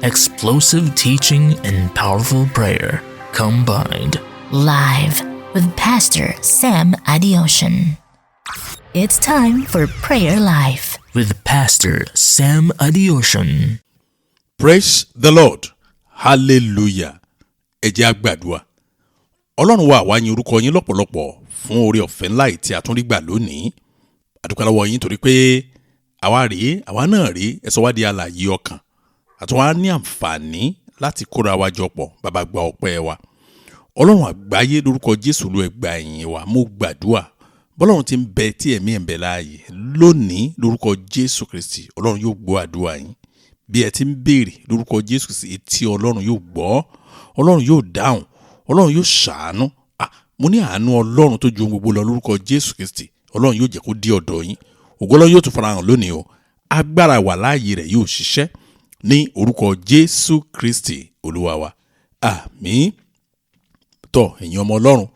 Explosive teaching and powerful prayer combined. Live with Pastor Sam Adeosun. It's time for Prayer Life with Pastor Sam Adeosun. Praise the Lord. Hallelujah. Ẹ jẹ́ a gbàdúrà. Ọlọ́run wa wá yìn orúkọ yín lọ́pọ̀lọpọ̀ fún oore ọ̀fẹ́ ńlá tí a tún rí gbà lónìí. A dúpẹ́ lọ́wọ́ yín torí pé àwa náà rí ẹ sọ wá di alààyè ọkàn. Àti wá ní àǹfààní láti kóra wa jọ pọ̀, bàbá gba ọpẹ́ wa. Ọlọ́run àgbáyé lórúkọ Jésù ló ẹ gba ìyìn wa. Mo gbàdúrà bọ́lọ́run ti ń bẹ tí ẹ̀mí ẹ̀ ń bẹ láàyè lónìí lórúkọ Jésù Kristi. Ọlọ́run yóò gbọ́ àdúrà yín. Bí ẹ ti ń béèrè lórúkọ Jésù Kristi etí Ọlọ́run yóò gbọ́. Ọlọ́run yóò dáhùn. Ọlọ́run yóò ṣàánú. Mo ní àánú Ọlọ́run tó ju ohun gbogbo lọ lórúkọ Jésù Kristi. Ọlọ́run yóò jẹ́ kó dé ọ̀dọ̀ yín. Ògo Ọlọ́run yóò tún farahàn lónìí o. Agbára wà láàyè rẹ̀ yóò ṣiṣẹ́ ní orúkọ Jésù Kristi Olúwa wa. Àmín. Tọ́ ẹ̀yin ọmọ Ọlọ́run,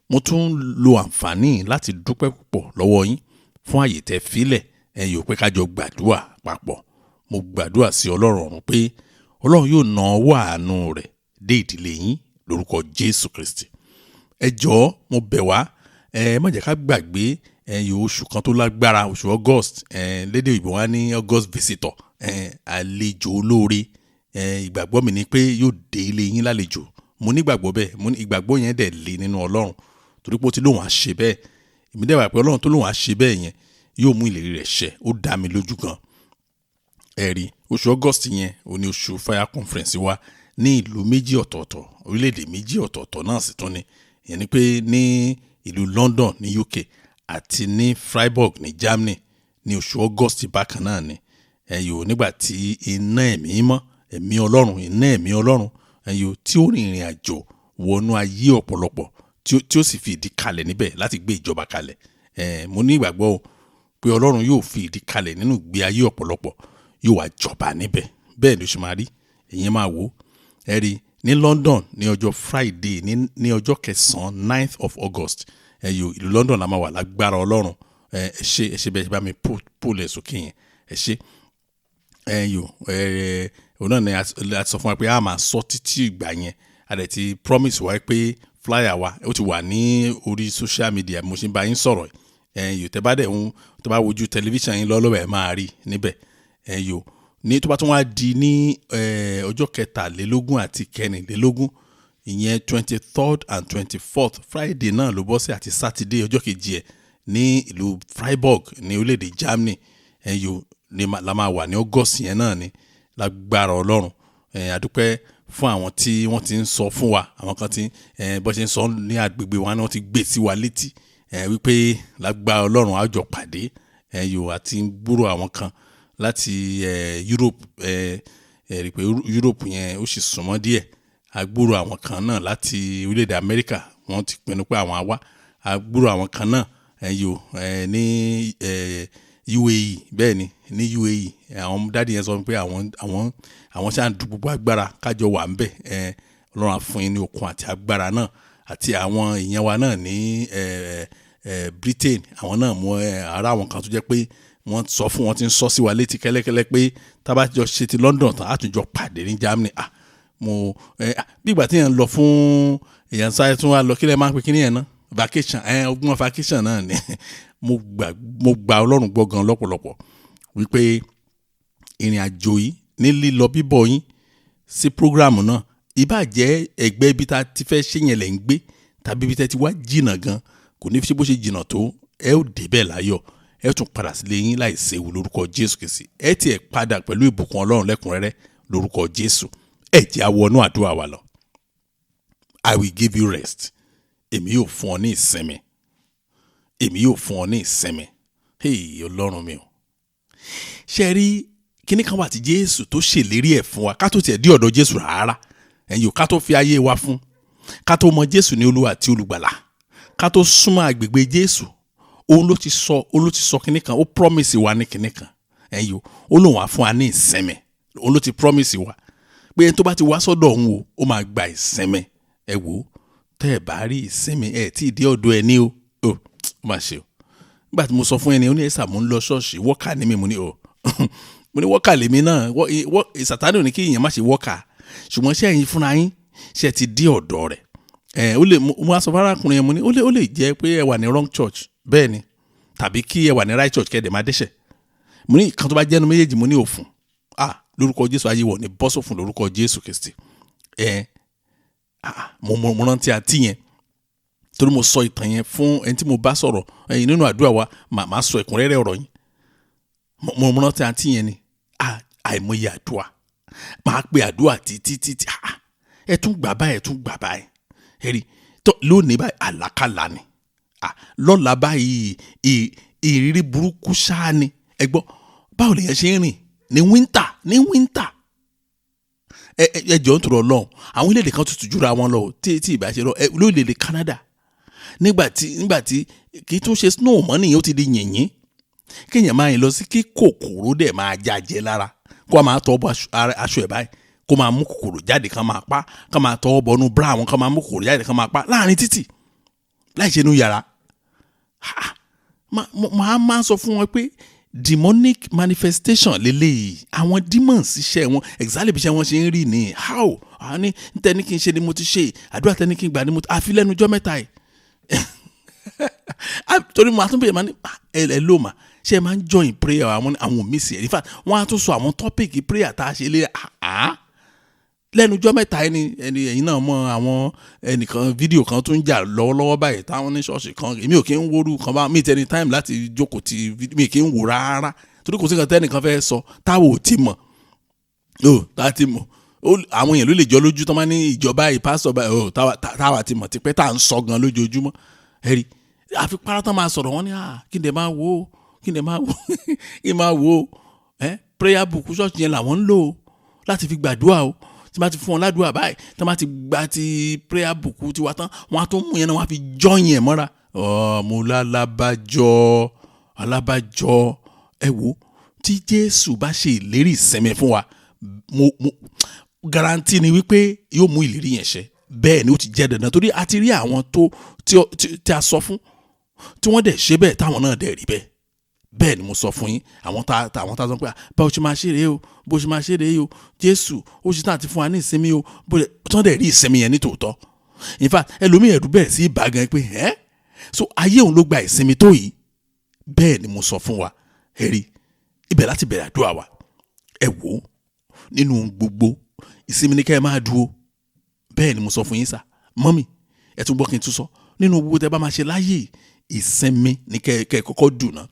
mo tún lo àǹfààní láti dúpẹ́ púpọ̀ lọ́wọ́ yín fún àyè tẹ́ filẹ̀ yóò pé kájọ gbàdúrà papọ̀. Mo gbàdúrà sí Ọlọ́run ọ̀run pé Ọlọ́run yóò na ọwọ́ àánú rẹ̀ dé ìdílé yín lórúkọ Jésù Kristi. Ẹ jọ̀ọ́ mo bẹ̀ wá má jẹ́ ká gbàgbé oṣù kan tó lágbára, oṣù August, lédè òyìnbó wá ní August visitor, àlejò olóore. Ìgbàgbọ́ mi ni pé yóò dé ilé yín lálejò. Mo ní ìgbàgbọ́ bẹ́ẹ̀, ìgbàgbọ́ yẹn dẹ̀ lé nínú Ọlọ́run torí pé ó ti lóun á ṣe bẹ́ẹ̀. Èmi dẹ̀ wà pé Ọlọ́run tó lóun á ṣe bẹ́ẹ̀ yẹn yóò mú ìlérí rẹ̀ ṣẹ. Ó dá mi lójú gan. Ẹ̀rí oṣù August yẹn ó ní oṣù fire conference wa ní ìlú méjì ọ̀tọ̀ọ̀tọ̀, orílẹ̀-èdè méjì ọ̀tọ̀ọ̀tọ̀ náà sì tún ni. Ìyẹn ni pé ní ìlú London ní UK àti ní Freiburg ní Germany ní oṣù August bákan náà ni. Nígbà tí iná ẹ̀mí mọ́, ẹ̀mí Ọlọ́run, iná ẹ̀mí Ọlọ́run tí ó rìnrìn àjò wọnú ayé ọ̀pọ̀lọpọ̀ tí ó sì fi ìdí kalẹ̀ níbẹ̀ láti gbé ìjọba kalẹ̀. Mo ní ìgbàgbọ́ pé Ọlọ́run yóò fi ìdí kalẹ̀ nínú ìgbé ayé ọ̀pọ̀lọpọ̀, yóò wá jọba níbẹ̀. Bẹ́ẹ̀ ló ṣe máa rí. Ẹ̀yin máa wò. Ẹ rí ní London ní ọjọ́ Friday ní ọjọ́ 9th 9th of August. Ìlú London la máa wà lágbára Ọlọ́run. Ẹ ṣé bẹ́ẹ̀ bá mi pull ẹ̀ sókè yẹn. Ẹ ṣé. Òun náà ni a sọ fún wa pé a máa sọ títí ìgbà yẹn. A dẹ̀ ti promise wa pé flyer wa ó ti wà ní orí social media mo ṣe ń bá yín sọ̀rọ̀. Tẹ́ bá wojú tẹlifíṣàn yín lọ́lọ́wọ́ ẹ̀ máa rí níbẹ̀. Ní tó bá tún wá di ní ọjọ́ 23 àti 24, ìyẹn 23rd and 24th Friday náà ló bọ́ sí àti Saturday ọjọ́ kejì ẹ̀ ní ìlú Freiburg ní orílẹ̀-èdè Germany. Ni la máa wà ní August yẹn náà ni lágbára Ọlọ́run. Adúpẹ́ fún àwọn tí wọ́n ti ń sọ fún wa, àwọn kan tí bó ṣe ń sọ ní agbègbè wa náà ti gbé sí wa létí wípé lágbára Ọlọ́run á jọ pàdé. Àti gbúrò àwọn kan láti Europe. Rí pé Europe yẹn ó sì súnmọ́ díẹ̀. Agbúrò àwọn kan náà láti orílẹ̀-èdè Amẹ́ríkà wọ́n ti pinnu pé àwọn á wá. Agbúrò àwọn kan náà ní UAE, bẹ́ẹ̀ ni ní UAE àwọn dáàdi yẹn sọ pé àwọn ṣáà ń du gbogbo agbára kájọ wà ń bẹ̀. Ọlọ́run á fún yín ní okun àti agbára náà. Àti àwọn èèyàn wa náà ní Britain, àwọn náà mú ara àwọn kan tó jẹ́ pé wọ́n sọ fún wọn ti ń sọ sí wa létí kẹ́lẹ́kẹ́lẹ́ pé tá bá jọ ṣe ti London tán á tún jọ pàdé ní Germany. Bí ìgbà tí yẹn ń lọ fún èèyàn sáré tún wá lọ kílẹ̀ máa ń pè kí nìyẹn náà vacation. Ọgbọ́n vacation náà ni. Mo gba Ọlọ́run gbọ́ gan lọ́pọ̀lọpọ̀ wípé ìrìn àjò yìí ní lílọ bíbọ̀ yín sí prógráàmù náà, ìbá jẹ́ ẹgbẹ́ ibi tá ti fẹ́ ṣe yẹn lẹ̀ ń gbé tàbí ibi tẹ́ ti wá jìnnà gan, kò ní fi ṣe bó ṣe jìnnà tó, ẹ ó débẹ̀ láyọ̀, ẹ tún padà sílé yín láì séwu lórúkọ Jésù Kristi. Ẹ tiẹ̀ padà pẹ̀lú ìbùkún Ọlọ́run lẹ́kùnrẹ́rẹ́ lórúkọ Jésù. Ẹ jẹ́ a wọnú àdúrà wa lọ. I will give you rest. Èmi yóò fún ọ ní ìsinmi. Èmi yóò fún ọ ní ìsinmi. Ọlọ́run mi o. Ṣé rí kíní kan wà tí Jésù tó ṣèlérí ẹ̀ fún wa ká tó tiẹ̀ dé ọ̀dọ̀ Jésù rárá. Ká tó fi ayé wa fún. Ká tó mọ Jésù ní Olúwa àti Olùgbàlà. Ká tó súnmọ́ agbègbè Jésù. Òun ló ti sọ kíní kan, ó promise wa ní kíní kan. Ó lóun wá fún wa ní ìsinmi. Òun ló ti promise wa pé tó bá ti wá sọ́dọ̀ òun ó máa gba ìsinmi. Ẹ wò tẹ́ ẹ bá rí ìsinmi tí ì dé ọ̀dọ̀ ẹ ní o. Má ṣe o. Nígbà tí mo sọ fún ẹni ó ní ẹ̀sà mo ń lọ ṣọ́ọ̀ṣì wọ́ọ̀kà ní mi mo ní mo ní worker lèmi náà Sátánì ò ní kí èèyàn má ṣe worker ṣùgbọ́n ṣé ẹ̀yin fúnra yín ṣe ti dé ọ̀dọ̀ rẹ̀ ó lè mo aṣọ fárákùnrin yẹn mo ní ó lè jẹ́ pé ẹ wà ní wrong church bẹ́ẹ̀ ni tàbí kí ẹ wà ní right church kẹ́ẹ̀dẹ̀ máa dẹ́ṣẹ̀ mo ní ìkan tó bá jẹ́nu méjèèjì mo ní òfun lórúkọ Jésù ayé wọ̀ ní bọ́sọ̀fún lórúkọ Jésù Kristi mo rántí àti yẹn torí mo sọ ìtàn yẹn fún ẹni tí mo bá sọ̀rọ̀ nínú àdúrà wa màá sọ ẹ̀kúnrẹ́rẹ́ ọ̀rọ̀ yín mo rántí àti yẹn ni àìmọye àdúrà máa pe àdúrà títí ẹ tún gbà báyìí ẹ̀rí lónìí báyìí àlákàlà ni lọ́la báyìí ìrírí burúkú ṣáá ni ẹ gbọ́ báwo lèyàn ṣe ń rìn ní wíńtà ẹ jọ̀ọ́ nítorí Ọlọ́run àwọn orílẹ̀-èdè kan tutù jura wọn lọ tí ìbá ṣe lọ lórílẹ̀-èdè Canada nígbà tí kì í tún ṣe snow mọ́ nìyẹn ó ti di yìnyín kéèyàn máa yìn lọ sí kí kòkòrò dẹ̀ máa jàjẹ́ lára kó a máa tọ́ bọ́ aṣọ ẹ̀ báyìí kó máa mú kòkòrò jáde kán máa pa kán máa tọ́ bọ́nú bra wọn kán máa mú kòkòrò jáde kán máa pa láàrin títì láì ṣe inú yàrá máa sọ fún wọn pé demonic manifestation lélẹ́yìí àwọn demons iṣẹ́ wọn exactly bí iṣẹ́ wọn ṣe ń rí ni how ní tẹ́ni kí n ṣe ni mo ti ṣe àdúrà tẹ́ni kí n gbà ni mo ti àfi lẹ́nu ọjọ́ mẹ́ta yìí torí mo àtúnbẹ̀rẹ̀ máa ní ẹ ló mà ṣe máa ń join prayer àwọn mísì ẹ̀ in fact wọ́n á tún sọ àwọn topic prayer tá a ṣe lé lẹ́nu ọjọ́ mẹ́ta ẹni ẹ̀yin náà mọ àwọn ẹnìkan fídíò kan tó ń jà lọ́wọ́lọ́wọ́ báyìí táwọn ní ṣọ́ọ̀ṣì kan èmi ò kí ń wóoru kan bá mi tẹni time láti jókòó ti mi kì í wò rárá torí kò sí nǹkan tẹ́nìkan fẹ́ sọ táwọn ò ti mọ̀ tá a ti mọ̀ àwọn èèyàn ló lè jọ lójú tó máa ní ìjọba ìpásọ̀ báyìí táwa ti mọ̀ tipẹ́ tá à ń sọ gan lójoojúmọ́ ẹ̀rí àfi párátán máa sọ̀rọ̀ wọn ní kí n dẹ̀ máa wò kí n máa wò prayer book ṣọ́ọ̀ṣì yẹn làwọn ń lò láti fi gbàdúrà o tí wọ́n ti fún wọn ládùúgbà báyìí tí wọ́n ti gba ti prayer book ti wá tán wọ́n á tó mú yẹn náà wọ́n á fi jọ́yìn ẹ̀ mọ́ra mo lálábàjọ́ ẹ wo tí Jésù bá ṣe ìlérí ìsinmi fún wa mo garanti ni wípé yóò mú ìlérí yẹn ṣẹ bẹ́ẹ̀ ni ó ti jẹ́ dandan torí a ti rí àwọn tí a sọ fún tí wọ́n dẹ̀ ṣe bẹ́ẹ̀ táwọn náà dẹ̀ rí bẹ́ẹ̀ ni mo sọ fún yín àwọn tá a sọ pé bá o ṣe máa ṣe rèé o bó ṣe máa ṣe rèé o Jésù ó ṣe tán àti fún wa ní ìsinmi o bó ṣe tán dẹ̀ rí ìsinmi yẹn ní tòótọ́ in fact ẹlòmíì ẹ̀rù bẹ̀rẹ̀ sí ìbágan pé so ayé òun ló gba ìsinmi tó yìí bẹ́ẹ̀ ni mo sọ fún wa ẹ rí ibẹ̀ láti bẹ̀rẹ̀ àdúrà wa ẹ wò ó nínú gbogbo ìsinmi ní kẹ́ ẹ máa dúró bẹ́ẹ̀ ni mo sọ fún yín sà mọ́mì ẹ tún gbọ́ kí n tún sọ nínú gbogbo tẹ́ bá máa ṣe láyé ìsinmi ní kẹ́ ẹ kọ́kọ́ dùn náà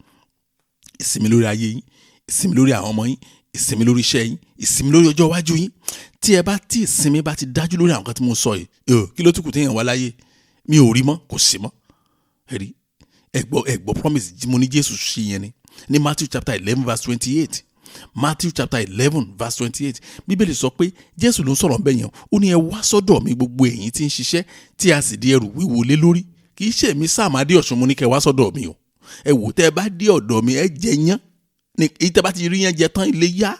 ìsinmi lórí ayé yín ìsinmi lórí àwọn ọmọ yín ìsinmi lórí iṣẹ́ yín ìsinmi lórí ọjọ́ iwájú yín tí ìsinmi bá ti dájú lórí àwọn kan tí mo sọ yìí kí ló tún kù téèyàn wá láyé mi ò rí mọ́ kò sí mọ́ ẹ̀rí ẹ̀gbọ́ promise mo ní Jésù ṣe yẹn ni ní Matthew chapter 11 verse 28 Matthew chapter 11 verse 28 Bíbélì sọ pé Jésù ló ń sọ̀rọ̀ bẹ́ẹ̀ yẹn ó ní ẹ wá sọ́dọ̀ mi gbogbo ẹ̀yin tí ń ṣiṣẹ́ tí a sì di ẹrù wíwo lé lórí kì í ṣe mi Sam Adeosun mo ní kẹ́ wá sọ́dọ̀ mi o ẹ wò tẹ́ ẹ bá dé ọ̀dọ̀ mi ẹ jẹ yán ní tẹ́ bá ti rí yán jẹ tán ilé yá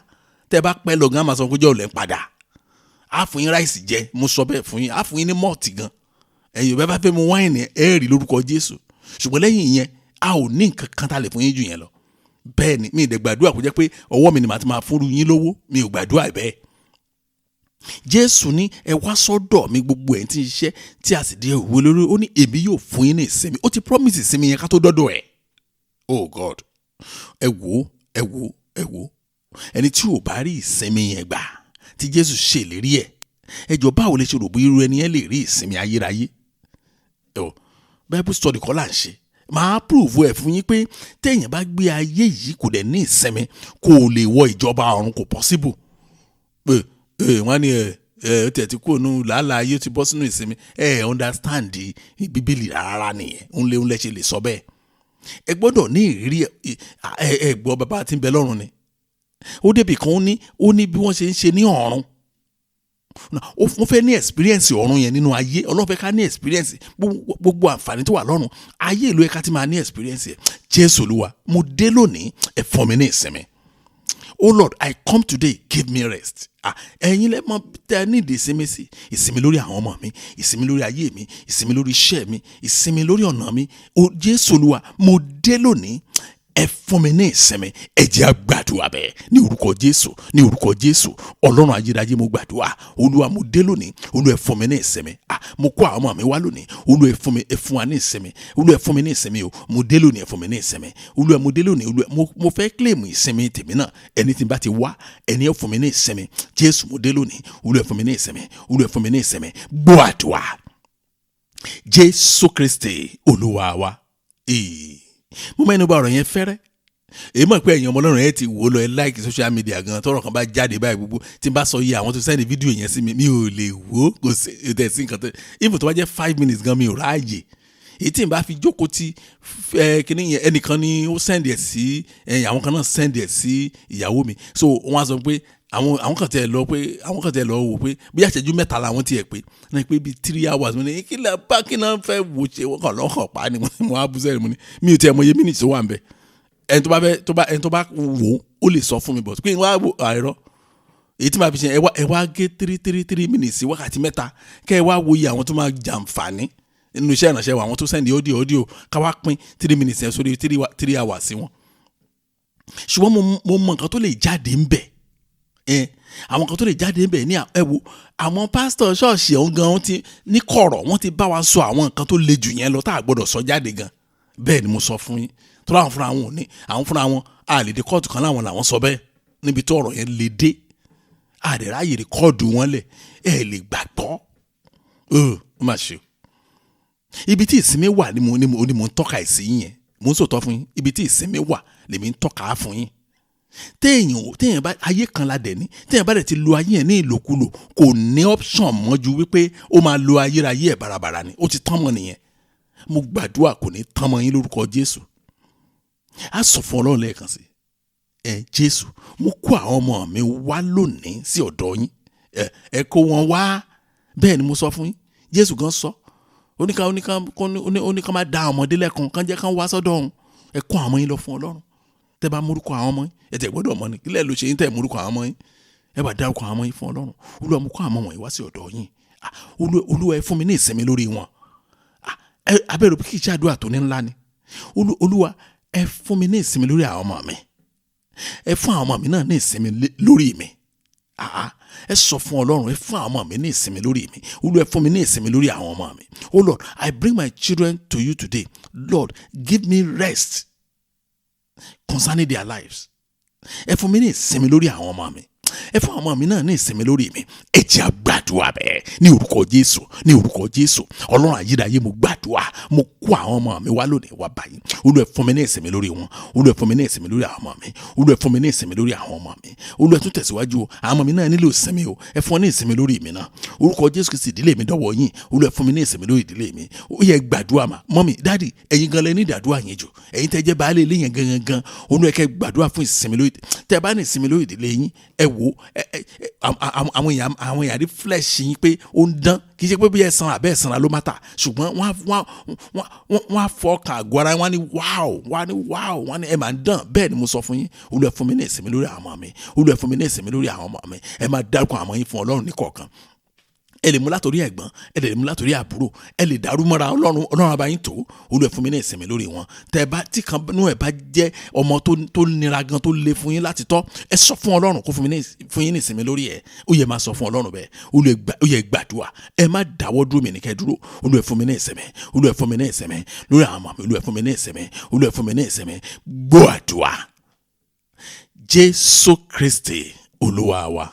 tẹ́ ẹ bá pẹ́ lọ gan máa sọ pé jọ́ ò lẹ́ ń padà á fún yín ráìsì jẹ mo sọ bẹ́ẹ̀ fún yín á fún yín ní mọ́ọ̀tì gan ẹ̀yin bẹ́ẹ̀ bá fẹ́ mu wáìnì ẹ rí lórúkọ Jésù ṣùgbọ́n lẹ́yìn ìyẹn a ò ní nǹkan kan tá a lè fún yín jù yẹn lọ bẹ́ẹ̀ ni mi ì dẹ̀ gbàdúrà kó jẹ́ pé ọwọ́ mi ni màá ti máa fúnru yín lówó mi ò gbàdúrà bẹ́ẹ̀ Jésù ní ẹ wá sọ́dọ̀ mi gbogbo ẹ̀ tí ń ṣiṣẹ́ tí a sì di ẹrù lórí ó ní èmi yóò fún yín ní ìsinmi ó ti promise ìsinmi yẹn ká tó dọ́dọ̀ ẹ̀ oh God ẹ wò ẹni tí ò bá rí ìsinmi yẹn gbà tí Jésù ṣèlérí ẹ jọ báwo lè ṣe rò bí irú ẹni yẹn lè rí ìsinmi ayérayé Bible study kọ́ là ń ṣe máa prove ẹ̀ fún yín pé téèyàn bá gbé ayé yìí kò dẹ̀ ní ìsinmi kò lè wọ ìjọba ọ̀run kò possible wọ́n ní ó tẹ̀ tí kò nù làálàá ayé ó ti bọ́ sínú ìsinmi understand Bíbélì rárá nìyẹn ń lẹ́ ṣe lè sọ bẹ́ẹ̀ ẹ gbọ́dọ̀ ní ìrírí ẹ gbọ́ bàbá tí ń bẹ lọ́run ni ó débì kan ó ní bí wọ́n ṣe ń ṣe ní ọ̀run wọ́n fẹ́ ní experience ọ̀run yẹn nínú ayé Ọlọ́run fẹ́ ká ní experience gbogbo àǹfààní tó wà lọ́run ayé ìlú ẹ̀ka tí máa ní experience ẹ̀ Jésù Olúwa mo dé lónìí ẹ fún mi ní ìsinmi oh Lord I come today give me rest ẹ̀yin lẹ́mọ̀ tẹ́ ní ìdí ìsinmi sí ìsinmi lórí àwọn ọmọ mi ìsinmi lórí ayé mi ìsinmi lórí iṣẹ́ mi ìsinmi lórí ọ̀nà mi Jésù Olúwa mo dé lónìí ẹ fún mi ní ìsinmi, ẹ jẹ́ á gbàdúrà bẹ́ẹ̀ ní orúkọ Jésù, ní orúkọ Jésù. Ọlọ́run ayérayé mo gbàdúrà, Olúwa mo dé lónìí, Olúwa ẹ fún mi ní ìsinmi. Mo kó àwọn ọmọ mi wá lónìí, Olúwa ẹ fún wa ní ìsinmi, Olúwa ẹ fún mi ní ìsinmi o, mo dé lónìí ẹ fún mi ní ìsinmi, Olúwa mo dé lónìí, Olúwa mo fẹ́ claim ìsinmi tèmi náà, ẹni tí n bá ti wá ẹni ẹ fún mi ní ìsinmi. Jésù mo dé lónìí, Olúwa ẹ fún mi ní ìsinmi, Olúwa ẹ fún mi ní ìsinmi. Gbọ́ àdúrà Jésù Kristi Olúwa wa. Mo mẹ́nu bà ọ̀rọ̀ yẹn fẹ́rẹ́. Èyí mọ̀ pé ẹ̀yin ọmọ Ọlọ́run ẹ ti wò lọ, ẹ like social media gan, tọ́rọ̀ kan bá jáde báyìí gbogbo tí n bá sọ yìí àwọn tó sẹ́ni fídíò yẹn sí mi ò lè wò, kò sí ìtẹ̀sí nǹkan tó even tó bá jẹ́ 5 minutes gan mi ò ráàyè. Èyí tí n bá fi jókòó ti kíní yẹn, ẹnìkan ni ó send ẹ̀ sí àwọn kan náà send ẹ̀ sí ìyàwó mi, so wọ́n á sọ pé àwọn kan tẹ̀ lọ wò pé bí àṣẹjú mẹ́ta làwọn tiẹ̀ pé náà pé bíi 3 hours mo ní kí náà fẹ́ wò ṣe wọ́n kàn lọ́kàn pa ni mo á bú sẹ́yìn mo ní mi ò tiẹ̀ mọ iye minutes tó wà ń bẹ̀. Ẹni tó bá wò ó lè sọ fún mi, but pé wọ́n á wò àìrọ́ èyí tí màá fi ṣe ẹ wá gé 3 minutes wákàtí mẹ́ta kẹ́ ẹ wá wo iye àwọn tó máa jàǹfààní nínú iṣẹ́ ìrànṣẹ́ wa, àwọn tó sẹ́ndì audio ká wá pín 3 minutes yẹn sórí 3 hours sí wọn. Ṣùgbọ́n mo mọ nǹkan tó lè jáde ń bẹ̀. Àwọn kan tó lè jáde ń bẹ̀ ní ẹ̀wò àwọn pásítọ̀ ṣọ́ọ̀ṣì ọ̀hún gan ti ní kọ̀rọ̀ wọ́n ti bá wa sọ àwọn nǹkan tó le jù yẹn lọ tá a gbọ́dọ̀ sọ jáde gan. Bẹ́ẹ̀ ni mo sọ fún yín, tó láwọn fúnra wọn ò ní, àwọn fúnra wọn a lè dé kóòtù kan láwọn làwọn sọ bẹ́ẹ̀ níbi tó ọ̀rọ̀ yẹn lè dé. Àdẹ̀ráyè rè kóòdù wọn lẹ̀ ẹ lè gbàgbọ́. Ó mà ṣe o. Ibi tí ìsinmi wà ni mo ń tọ́ka ìsìn yẹn, mo ń sòtọ́ fún yín, ibi tí ìsinmi wà lèmi ń tọ́ka fún yín. Téèyàn bá ayé kan la dẹ̀ ní, téèyàn bá dẹ̀ ti lo ayé yẹn ní ìlòkulò kò ní option mọ́ ju wípé ó máa lo ayérayé ẹ̀ bàràbàrà ni, ó ti tán mọ́ nìyẹn. Mo gbàdúrà kò ní tán mọ́ yín lórúkọ Jésù. A sọ fún Ọlọ́run lẹ́ẹ̀kan sí Jésù, mo kó àwọn ọmọ mi wá lónìí sí ọ̀dọ̀ yín, ẹ kó wọn wá. Bẹ́ẹ̀ ni mo sọ fún yín, Jésù gan sọ oníkan máa da ọmọdé lẹ́kùn kan jẹ́ kán wá sọ́dọ̀ òun, ẹ kó àwọn yín lọ fún Ọlọ́run. Tẹ́ bá múrúkọ àwọn ọmọ yín, ẹ tẹ̀ gbọ́dọ̀ mọ̀ ní kílẹ̀ ló ṣe yín tẹ̀ múrúkọ àwọn ọmọ yín, ẹ bá dárúkọ àwọn ọmọ yín fún Ọlọ́run. Olúwa mo kó àwọn ọmọ yín wá sí ọ̀dọ̀ yín, Olúwa ẹ fún mi ní ìsinmi lórí wọn. Abẹ́rẹ́ kí iṣẹ́ àdúrà tó ní ńlá ni. Olúwa ẹ fún mi ní ìsinmi lórí àwọn ọmọ mi, ẹ fún àwọn ọmọ mi náà ní ìsinmi lórí mi. Ẹ sọ fún Ọlọ́run, ẹ fún àwọn ọmọ mi ní ìsinmi lórí mi. Olúwa ẹ fún mi ní ìsinmi lórí àwọn ọmọ mi. Oh Lord, I bring my children to you today. Lord, give me rest concerning their lives. Ẹ fún mi ní ìsinmi lórí àwọn ọmọ mi, ẹ fún àwọn ọmọ mi náà ní ìsinmi lórí mi. Ẹ jẹ́ á gbàdúrà bẹ́ẹ̀ ní orúkọ Jésù, ní orúkọ Jésù. Ọlọ́run ayérayé mo gbàdúrà, mo kó àwọn ọmọ mi wá lónìí wá báyìí. Olúwa ẹ fún mi ní ìsinmi lórí wọn, Olúwa ẹ fún mi ní ìsinmi lórí àwọn ọmọ mi, Olúwa ẹ fún mi ní ìsinmi lórí àwọn ọmọ mi. Olúwa ẹ tún tẹ̀síwájú o, àwọn ọmọ mi náà nílò ìsinmi o, ẹ fún wọn ní ìsinmi lórí mi náà. Orúkọ Jésù Kristi ìdílé mi dọ̀wọ́ yín, Olúwa ẹ fún mi ní ìsinmi lórí ìdílé mi. Ó yẹ gbàdúrà mà, mọ́mì, dáàdì, ẹ̀yin gan lẹ ní ìdàdúrà yẹn jù, ẹ̀yin tẹ́ jẹ́ baálé ilé yẹn gangan. Olúwa ẹ kẹ́ gbàdúrà fún ìsinmi lórí, tẹ́ bá ní ìsinmi lórí ìdílé yín, ẹ wò àwọn èèyàn rí flesh yín pé ó ń dán, kì í ṣe pé bí ẹ sanra bẹ́ẹ̀ sanra ló má ta, ṣùgbọ́n wọ́n á fọkàn àgọ́ ara wọn ní wow, wọ́n ní ẹ máa ń dán. Bẹ́ẹ̀ ni mo sọ fún yín, Olúwa fún mi ní ìsinmi lórí àwọn ọmọ mi, Olúwa fún mi ní ìsinmi lórí àwọn ọmọ mi. Ẹ máa dárúkọ àwọn yín fún Ọlọ́run ní kọ̀ọ̀kan. Ẹ lè mú látòrí ẹ̀gbọ́n, ẹ lè mú látòrí àbúrò, ẹ lè dàrú mọ́ra, Ọlọ́run abá yín tó. Olúwa fún mi ní ìsinmi lórí wọn. Tí kan nínú ẹ̀ bá jẹ́ ọmọ tó nira gan, tó le fún yín láti tọ́, ẹ sọ fún Ọlọ́run kó fún yín ní ìsinmi lórí ẹ̀. Ó yẹ máa sọ fún Ọlọ́run bẹ́ẹ̀. Ó yẹ gbàdúrà, ẹ má dáwọ́ dúró mi ní kẹ́ dúró. Olúwa fún mi ní ìsinmi, Olúwa fún mi ní ìsinmi lórí àwọn ọmọ mi, Olúwa fún mi ní ìsinmi, Olúwa fún mi ní ìsinmi. Gbọ́ àdúrà Jésù Kristi Olúwa wa.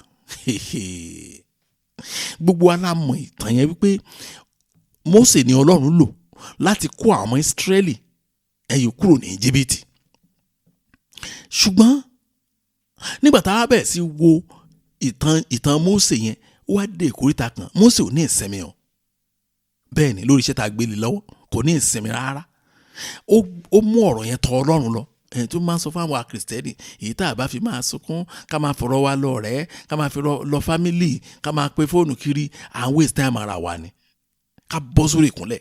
Gbogbo alámọ̀ ìtàn yẹn wípé Mósè ni Ọlọ́run lò láti kó àwọn ọmọ Ísírẹ́lì ẹ̀yìn kúrò ní Íjíbítì. Ṣùgbọ́n nígbà tá a bẹ̀rẹ̀ sí wo ìtàn Mósè yẹn, ó wá dé ìkóríta kan, Mósè ò ní ìsinmi o. Bẹ́ẹ̀ ni lórí iṣẹ́ tá a gbé lé lọ́wọ́ kò ní ìsinmi rárá. Ó mú ọ̀rọ̀ yẹn tọ̀ Ọlọ́run lọ. Ẹni tó máa ń sọ fún àwọn Kristẹni, èyí tá a bá fi máa sunkún, ká máa fọ̀rọ̀ wa lọ rẹ̀, ká máa fi lọ fámìlì, ká máa pe fóònù kiri, à ń waste time ara wa ni. Ká bọ́ sórí ìkúnlẹ̀,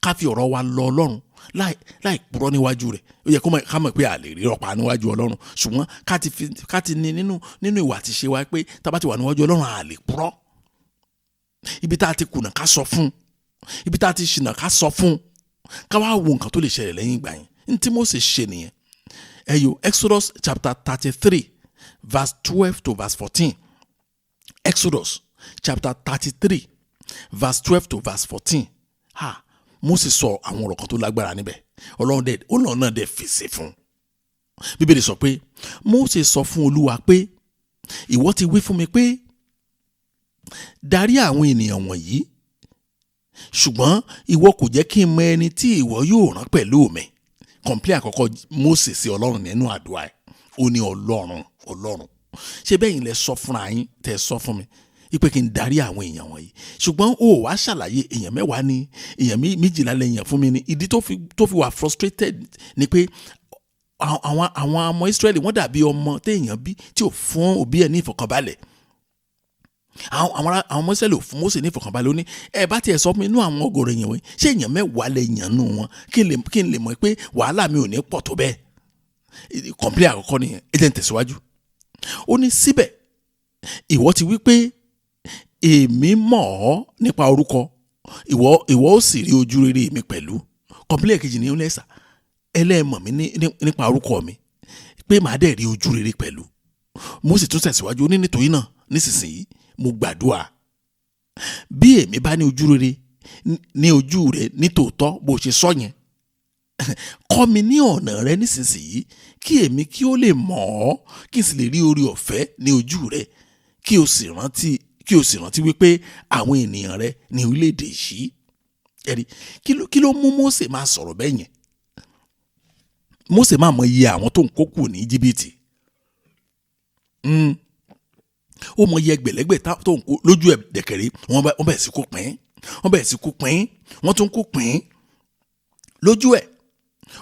ká fi ọ̀rọ̀ wa lọ Ọlọ́run láì purọ́ níwájú rẹ̀. Ó yẹ ká mọ̀ pé a lè rí ọ̀pá níwájú Ọlọ́run, ṣùgbọ́n ká ti ní nínú ìwà àti ṣe wa pé tá a bá ti wà níwájú Ọlọ́run a lè purọ́. Ibi tá a ti kùnà ká sọ fún, ibi tá a ti ṣìnà ká sọ fún, ká wá wo nǹkan tó lè ṣẹlẹ̀ lẹ́yìn ìgbà yẹn. Ní tí Mósè ṣe nìyẹn. Exodus chapter 33 verse 12 to verse 14. Exodus chapter 33 verse 12 to verse 14. Mósè sọ àwọn ọ̀rọ̀ kan tó lágbára níbẹ̀. Ọlọ́run náà dẹ̀ fèsì fún. Bíbélì sọ pé Mósè sọ fún Olúwa pé ìwọ ti wí fún mi pé darí àwọn ènìyàn wọ̀nyí, ṣùgbọ́n ìwọ kò jẹ́ kí n mọ ẹni tí ìwọ yóò rán pẹ̀lú mi. Kọ̀m̀plé àkọ́kọ́ Mósè sí Ọlọ́run nínú àdúrà ẹ̀. Ó ní Ọlọ́run. Ṣé bẹ́yìn lẹ sọ fúnra yín tẹ́ sọ fún mi ipe kí n darí àwọn èèyàn wọ̀nyí, ṣùgbọ́n ó wá ṣàlàyé èèyàn 10 ni, èèyàn 12 lẹ́yìn fún mi ni. Ìdí tó fi wà frustrated ni pé àwọn ọmọ Israẹli wọ́n dàbí ọmọ téèyàn bí tí ò fún òbí ẹ̀ ní ìfọ̀kànbalẹ̀. Àwọn ọmọ Israẹli ò fún Mósè ní ìfọ̀kànbalẹ̀. Ó ní ẹ bá tiẹ̀ sọ fún mi inú àwọn ọgọ́rọ̀ èèyàn wọ̀nyí ṣé èèyàn 10 lẹ́yìn nù wọn kí n lè mọ̀ pé wàhálà mi ò ní pọ̀ tó bẹ́ẹ̀. Kọ̀m̀plé àkọ́kọ́ nìyẹn. Ẹ jẹ́ n tẹ̀síwájú. Ó ní síbẹ̀ ìwọ ti wí pé èmi mọ̀ ọ́ nípa orúkọ, ìwọ ó sì rí ojú rere mi pẹ̀lú. Kọ̀m̀plé kejì ní lẹ́sà ẹlẹ́mọ̀ mi nípa orúkọ mi pé màá dẹ̀ rí ojú rere pẹ̀lú. Mósè tún tẹ̀síwájú. Ó ní nítorí náà nísinsìnyí mo gbàdúrà bí èmi bá ní ojú rere ní ojú rẹ nítòótọ́ bó ṣe sọ yẹn, kọ́ mi ní ọ̀nà rẹ nísinsìnyí kí èmi kí ó lè mọ̀ ọ́ kí n sì lè rí oore ọ̀fẹ́ ní ojú rẹ kí o sì rántí wípé àwọn ènìyàn rẹ ní orílẹ̀-èdè yìí. Ẹ̀rí kí ló mú Mósè máa sọ̀rọ̀ bẹ́ẹ̀ yẹn? Mósè máa mọ iye àwọn tó ń kó kù ní Íjíbítì. Ó mọ iye ẹgbẹ̀lẹ́gbẹ̀ tó ń kó lójú ẹ̀ dẹ̀kẹ̀rẹ́. Wọ́n bẹ̀rẹ̀ sí kó pín. Wọ́n tún kó pín lójú ẹ̀.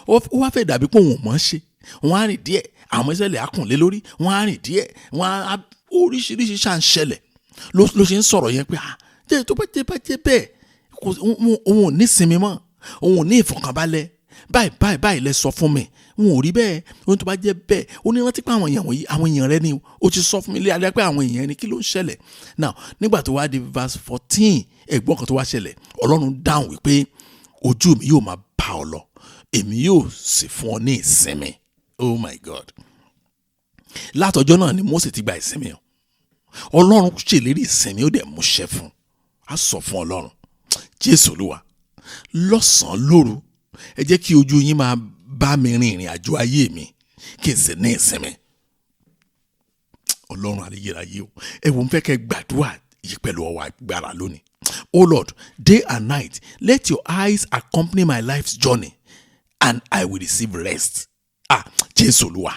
Ó wá fẹ́ dàbí pé òun ò mọ̀ ṣe. Wọ́n á rìn díẹ̀, àwọn Ísírẹ́lì á kùn lé lórí. Wọ́n á rìn díẹ̀, oríṣiríṣi ṣá ń ṣẹlẹ̀. Ló ṣe ń sọ̀rọ̀ yẹn pé jẹ́ tó bá jẹ́ bẹ́ẹ̀ òun ò ní sinmi mọ́, òun ò ní ìfọ̀kànbalẹ̀. Báyìí lẹ sọ fún mi, wọn ò rí bẹ́ẹ̀. Ohun tó bá jẹ́ bẹ́ẹ̀, ó ní rántí pé àwọn èèyàn wọ̀nyí àwọn èèyàn rẹ ni ó ti sọ fún mi lé alẹ́ pé àwọn èèyàn ni kí ló ń ṣẹlẹ̀. Now nígbà tó wá di verse 14, ẹ̀gbọ́n kan tó wá ṣẹlẹ̀. Ọlọ́run dáhùn wípé ojú mi yóò máa bá ọ lọ, èmi yóò sì fún ọ ní ìsinmi. Oh my God. Látọjọ́ náà ni Mósè ti gba ìsinmi o. Ọlọ́run ṣèlérí ìsinmi ó dẹ̀ múṣẹ fún. A sọ fún Ọlọ́run, Jésù Olúwa, lọ́sàn-án lóru ẹ jẹ́ kí ojú yín máa bá mi rin ìrìn àjò ayé mi kí n sì ní ìsinmi. Ọlọ́run ayérayé o, ẹ wò ń fẹ́ kẹ́ gbàdúrà yìí pẹ̀lú ọwọ́ agbára lónìí. Oh Lord, day and night, let your eyes accompany my life's journey and I will receive rest. Jésù Olúwa,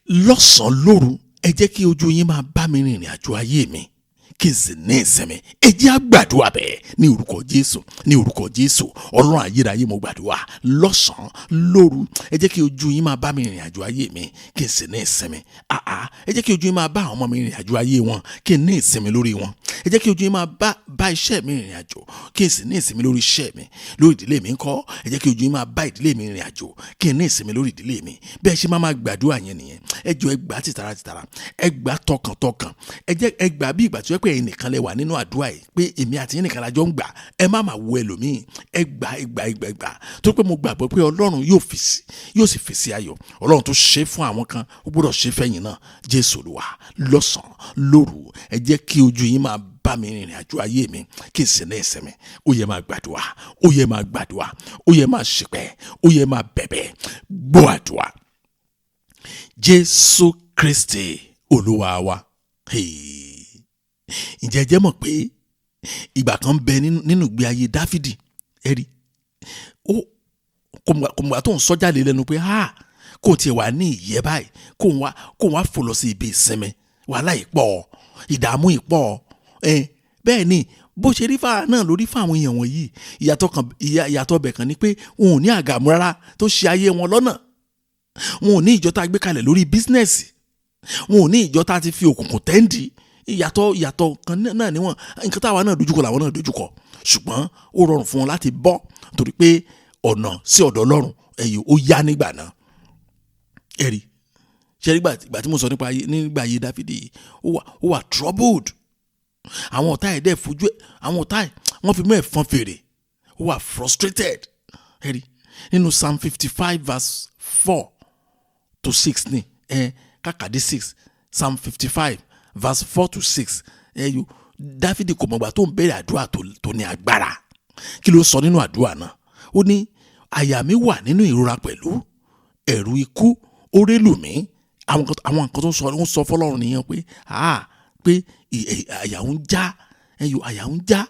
lọ́sàn-án lóru ẹ jẹ́ kí ojú yín máa bá mi rin ìrìn àjò ayé mi kí n sì ní ìsinmi. Ẹ jẹ́ á gbàdúrà bẹ́ẹ̀ ní orúkọ Jésù, ní orúkọ Jésù. Ọlọ́run ayérayé mo gbàdúrà lọ́sàn-án lóru ẹ jẹ́ kí ojú yín máa bá mi rìnrìn àjò ayé mi kí n sì ní ìsinmi. Ẹ jẹ́ kí ojú yín máa bá àwọn ọmọ mi rìnrìn àjò ayé wọn kí n ní ìsinmi lórí wọn. Ẹ jẹ́ kí ojú yín máa bá iṣẹ́ mi rìnrìn àjò kí n sì ní ìsinmi lórí iṣẹ́ mi. Lórí ìdílé mi ńkọ́, ẹ jẹ́ kí ojú yín máa bá ìdílé mi rìnrìn àjò kí n ní ìsinmi lórí ìdílé mi. Bẹ́ẹ̀ ṣe máa gbàdúrà yẹn nìyẹn. Ẹ jọ̀ọ́ ẹ gbà tìtara, ẹ gbà tọkàntọkàn. Ẹ gbà bí ìgbà tí ó pé ẹ̀yin nìkan lẹ wà nínú àdúrà yìí pé èmi àti yín nìkan la jọ ń gbà. Ẹ má máa wo ẹlòmíì. Ẹ gbà tó pé mo gbàgbọ́ pé Ọlọ́run yóò sì fèsì ayọ̀. Ọlọ́run tó ṣe fún àwọn kan ó gbọ́dọ̀ ṣe fẹ́yìn náà. Jésù Olúwa, lọ́sàn-án lóru ẹ jẹ́ kí ojú yín máa bá mi rìnrìn àjò ayé mi kí n sì ní ìsinmi. Ó yẹ máa gbàdúrà, ó yẹ máa gbàdúrà, ó yẹ máa ṣìpẹ̀, ó yẹ máa bẹ̀bẹ̀. Gbọ́ àdúrà. Jésù Kristi Olúwa wa. Ǹjẹ́ ẹ jẹ́ mọ̀ pé ìgbà kan bẹ nínú ìgbé ayé Dáfídì, ẹ rí kò mọ̀ tó ń sọ jáde lẹ́nu pé kò tiẹ̀ wà ní ìyẹ́ báyìí kò wá fò lọ sí ibi ìsinmi. Wàhálà ìpọ̀, ìdààmú ìpọ̀. Bẹ́ẹ̀ ni bó ṣe rí fáà náà lórí fún àwọn èèyàn wọ̀nyí. Ìyàtọ̀ bẹ̀ kan ni pé wọn ò ní àgàmú rárá tó ṣe ayé wọn lọ́nà. Wọn ò ní ìjọ tá a gbé kalẹ̀ lórí bísínẹ́sì. Wọn ò ní ìjọ tá a ti fi òkùnkùn tẹ́ǹdì. Ìyàtọ̀ kan náà ni wọn. Nǹkan táwa náà dojúkọ làwọn náà dojúkọ. Ṣùgbọ́n ó rọrùn fún wọn láti bọ́ torí pé ọ̀nà sí ọ̀dọ̀ Ọlọ́run ó yá nígbà náà. Ẹ rí ṣe nígbà tí mo sọ nígbà ayé Dáfídì ó wà troubled. Àwọn ọ̀tá ẹ̀ dẹ̀ fojú ẹ̀, àwọn ọ̀tá ẹ̀ wọ́n fi mú ẹ̀fọn fèrè. Ó wà frustrated. Ẹ rí nínú Psalm 55 verse 4-6 ni kákàdé 6 Psalm 55 verse 4-6 Dáfídì kò mọ̀gbà tó ń bẹ̀rẹ̀ àdúrà tó ní agbára. Kí ló sọ nínú àdúrà náà? Ó ní àyà mi wà nínú ìrora pẹ̀lú ẹ̀rù ikú ó ré lù mí. Àwọn nǹkan tó ń sọ fọ́lọ́run nìyẹn pé àyà ń já àyà ń já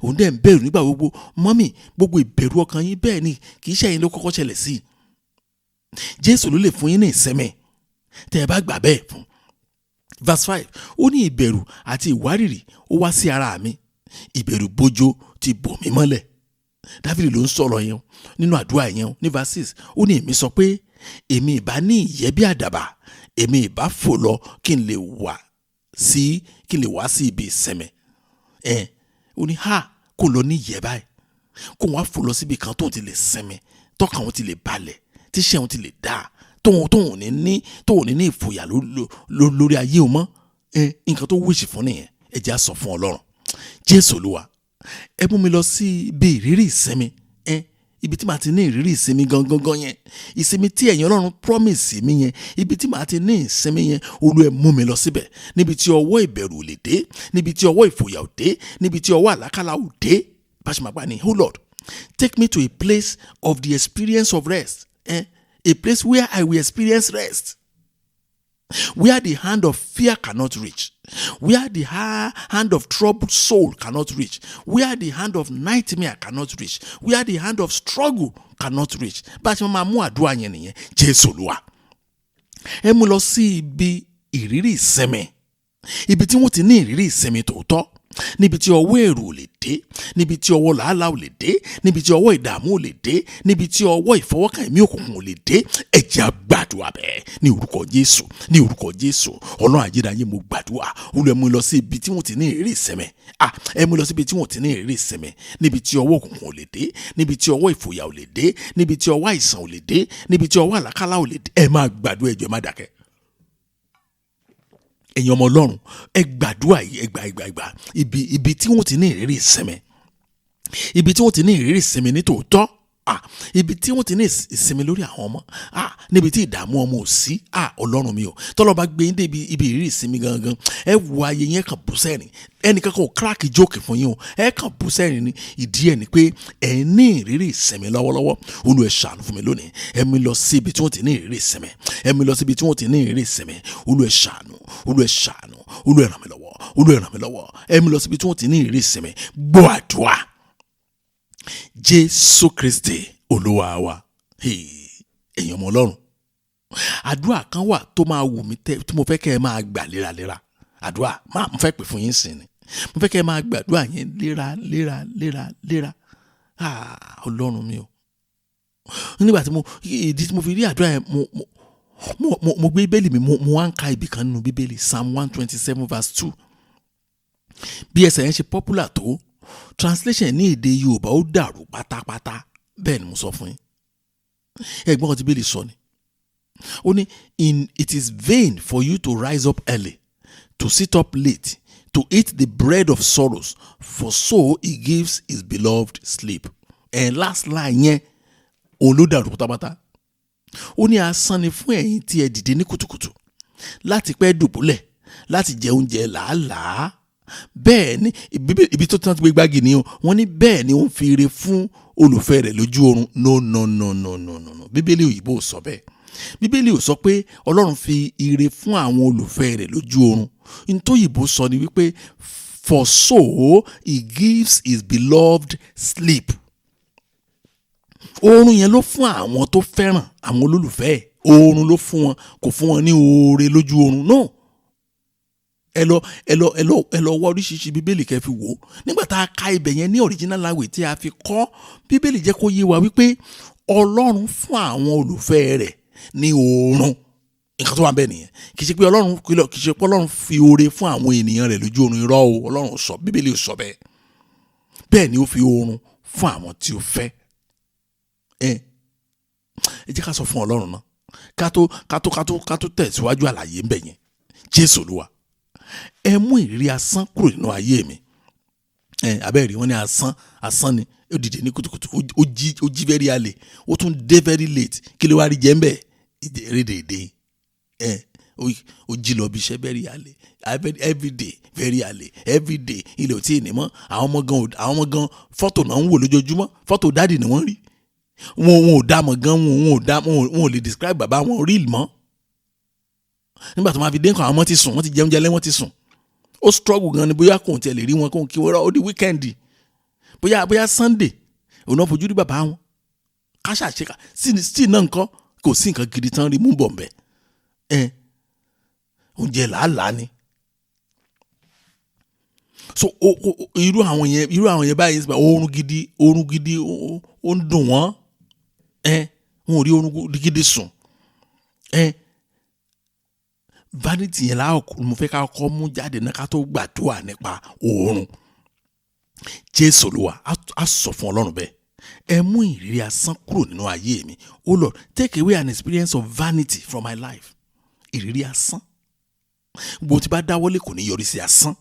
òun dẹ̀ ń bẹ̀rù nígbà gbogbo. Mọ́mì, gbogbo ìbẹ̀rù ọkàn yín bẹ́ẹ̀ ni kì í ṣe ẹ̀yin ló kọ́kọ́ ṣẹlẹ̀ sí. Jésù ló lè fún yín ní ìsinmi tẹ́ ẹ bá gbà bẹ́ẹ̀ fún. Verse 5 ó ní ìbẹ̀rù àti ìwárìrì ó wá sí ara mi, ìbẹ̀rù bójó ti bò mí mọ́lẹ̀. Dáfídì ló ń sọ̀rọ̀ yẹn nínú àdúrà yẹn ní verse 6 ó ní èmi sọ pé èmi ìbá ní ìyẹ́ bí àdàbà, èmi ìbá fò lọ kí n lè wá sí ibi ìsinmi. Ó ní kó lọ ní ìyẹ́ báyìí, kó wá fò lọ síbi kan tóun ti lè sinmi, tọ́kàn òun ti lè balẹ̀, tíṣẹ́ òun ti lè dáa, tóun ní ìfòyà lórí ayé o mọ́. Nǹkan tó wíṣì fún nìyẹn. Ẹ jẹ́ á sọ fún Ọlọ́run, Jésù Olúwa, ẹ mú mi lọ sí ibi ìrírí ìsinmi, ibi tí màá ti ní ìrírí ìsinmi gangan yẹn, ìsinmi tí ẹ̀yin Ọlọ́run promise mi yẹn, ibi tí màá ti ní ìsinmi yẹn, Olúwa ẹ mú mi lọ síbẹ̀, níbi tí ọwọ́ ìbẹ̀rù ò lè dé, níbi tí ọwọ́ ìfòyà ò dé, níbi tí ọwọ́ àlákàlà ò dé. Báṣemàgbà ni, oh Lord, take me to a place of the experience of rest, a place where I will experience rest, where the hand of fear cannot reach, where the hand of troubled soul cannot reach, where the hand of nightmare cannot reach, where the hand of struggle cannot reach. Bá a ṣe máa mú àdúrà yẹn nìyẹn. Jésù Olúwa, ẹ mú lọ sí ibi ìrírí ìsinmi, ibi tí wọ́n ti ní ìrírí ìsinmi tòótọ́, níbi tí ọwọ́ èrò ò lè dé, níbi tí ọwọ́ làálàá ò lè dé, níbi tí ọwọ́ ìdààmú ò lè dé, níbi tí ọwọ́ ìfọwọ́kàn ẹ̀mí òkùnkùn ò lè dé. Ẹ jẹ́ á gbàdúrà bẹ́ẹ̀ ní orúkọ Jésù, ní orúkọ Jésù. Ọlọ́run ayérayé, mo gbàdúrà, Olúwa ẹ mú lọ sí ibi tí wọ́n ti ní ìrírí ìsinmi. Ẹ mú lọ sí ibi tí wọ́n ti ní ìrírí ìsinmi, níbi tí ọwọ́ òkùnkùn ò lè dé, níbi tí ọwọ́ ìfòyà ò lè dé, níbi tí ọwọ́ àìsàn ò lè dé, níbi tí ọwọ́ àlákàlà ò lè dé. Ẹ máa gbàdúrà, ẹ jọ̀ọ́ ẹ má dákẹ́. Ẹ̀yin ọmọ Ọlọ́run, ẹ gbàdúrà yìí, ẹ gbà ibi tí wọ́n ti ní ìrírí ìsinmi, ibi tí wọ́n ti ní ìrírí ìsinmi ní tòótọ́, ibi tí wọ́n ti ní ìsinmi lórí àwọn ọmọ, níbi tí ìdààmú ọmọ ò sí. Ọlọ́run mi ò tọ́lọ́ bá gbé yín dé ibi ìrírí ìsinmi gangan, ẹ wo ayé yẹn kàn bú sẹ́rìn. Ẹnìkan kan ò kíráàkì jókè fún yín o, ẹ kàn bú sẹ́rìn ní ìdí ẹ̀ ni pé ẹ ní ìrírí ìsinmi lọ́wọ́lọ́wọ́. Olúwa ẹ ṣàánú fún mi lónìí, ẹ mú lọ sí ibi tí wọ́n ti ní ìrírí ìsinmi, ẹ mú lọ sí ibi tí wọ́n ti ní ìrírí ìsinmi. Olúwa ẹ ṣàánú, Olúwa ẹ ṣàánú, Olúwa ẹ ràn mí lọ́wọ́, Olúwa ẹ ràn mí lọ́wọ́. Ẹ mú lọ sí ibi tí wọ́n ti ní ìrírí ìsinmi. Gbọ́ àdúrà, Jésù Kristi Olúwa wa. Ẹ̀yin ọmọ Ọlọ́run, àdúrà kan wà tó máa wù mí tí mo fẹ́ kẹ́ ẹ máa gbà léraléra. Àdúrà mo fẹ́ pè fún yín sí ni, mo fẹ́ kẹ́ ẹ máa gbàdúrà yẹn léra. Ọlọ́run mi o, nígbà tí ìdí tí mo fi rí àdúrà yẹn, mo gbé bíbélì mi, mo wá ń ka ibì kan nínú bíbélì, Psalm 127 verse 2. Bí ẹsẹ̀ yẹn ṣe popular tó, translation ní èdè Yorùbá ó dàrú pátápátá. Bẹ́ẹ̀ ni mo sọ fún yín. Ẹ̀gbọ́n kan tí bíbélì sọ ni, ó ní it is vain for you to rise up early, to sit up late, to eat the bread of sorrows, for so he gives his beloved sleep. Last line yẹn òun ló dàrú pátápátá. Ó ní asán ni fún ẹ̀yin tí ẹ dìde ní kùtùkùtù láti pẹ́ dùbúlẹ̀, láti jẹ oúnjẹ làálàá. Bẹ́ẹ̀ ni ibi tó tán ti gbé gbági ni wọ́n ní bẹ́ẹ̀ ni ó ń fi ire fún olùfẹ́ rẹ̀ lójú oorun. No. Bíbélì òyìnbó ò sọ bẹ́ẹ̀. Bíbélì ò sọ pé Ọlọ́run fi ire fún àwọn olùfẹ́ rẹ̀ lójú oorun. Ntóyìnbó sọ ni wípé for so he gives his beloved sleep. Oorun yẹn ló fún àwọn tó fẹ́ràn àwọn olólùfẹ́ ẹ̀. Oorun ló fún wọn, kò fún wọn ní oore lójú oorun. No. Ẹ lọ wọ oríṣiríṣi bíbélì kẹ́ fi wò. Nígbà tá a ka ibẹ̀ yẹn ní original language tí a fi kọ́, bíbélì jẹ́ kó yé wa wípé Ọlọ́run fún àwọn olùfẹ́ rẹ̀ ní oorun. Nǹkan tó wà bẹ́ẹ̀ nìyẹn. Kì í ṣe pé Ọlọ́run fi oore fún àwọn ènìyàn rẹ̀ lójú oorun. Irọ́ o, Ọlọ́run sọ, bíbélì ò sọ bẹ́ẹ̀. Bẹ́ẹ̀ ni ó fi oorun fún àwọn tí ó fẹ́. Ẹ jẹ́ ká sọ fún Ọlọ́run náà ká tó tẹ̀síwájú àlàyé ń bẹ̀ yẹn. Jésù Olúwa, ẹ mú ìrírí asán kúrò nínú ayé mi. abẹ́rẹ́ wọn ni asán ni ó dìde ní kùtùkùtù ó jí very early ó tún dé very late kí ló wá rí jẹ́ ń bẹ̀ rédèédé ó jí lọ bí iṣẹ́ very early every day very early every day ilẹ̀ ò tí ì ní mọ́ àwọn ọmọ gan fọ́tò náà ń wò lójoojúmọ́ fọ́tò dáàdì ni wọ́n rí wọn ò dá mọ̀ gan wọn ò lè describe bàbá wọn real mọ́ nígbà tó máa fi dé nǹkan àwọn ọmọ ti sùn wọ́n ti jẹun jẹlẹ́ wọ́n ti sùn ó struggle gan ni bóyá kò tiẹ̀ lè rí wọn kò kí wọ́n rà ó di weekend bóyá Sunday òun náà fojú rí bàbá wọn káṣà ṣe ká sí náà nǹkan kò sí nǹkan gidi tán rí mú bọ̀ mbẹ́ oúnjẹ làálàá ni so irú àwọn yẹn báyìí oorun gidi ó ń dùn wọ́n wọn ò rí oorun gidi sùn vanity yẹn mo fẹ́ ká kọ́ mú jáde náà ká tó gbàdúrà nípa oorun Jésù Olúwa á sọ fún Ọlọ́run bẹ́ẹ̀ ẹ mú ìrírí asán kúrò nínú ayé mi oh Lord take away an experience of vanity from my life ìrírí asán gbogbo tí bá dáwọ́lé kò ní yọrí sí asán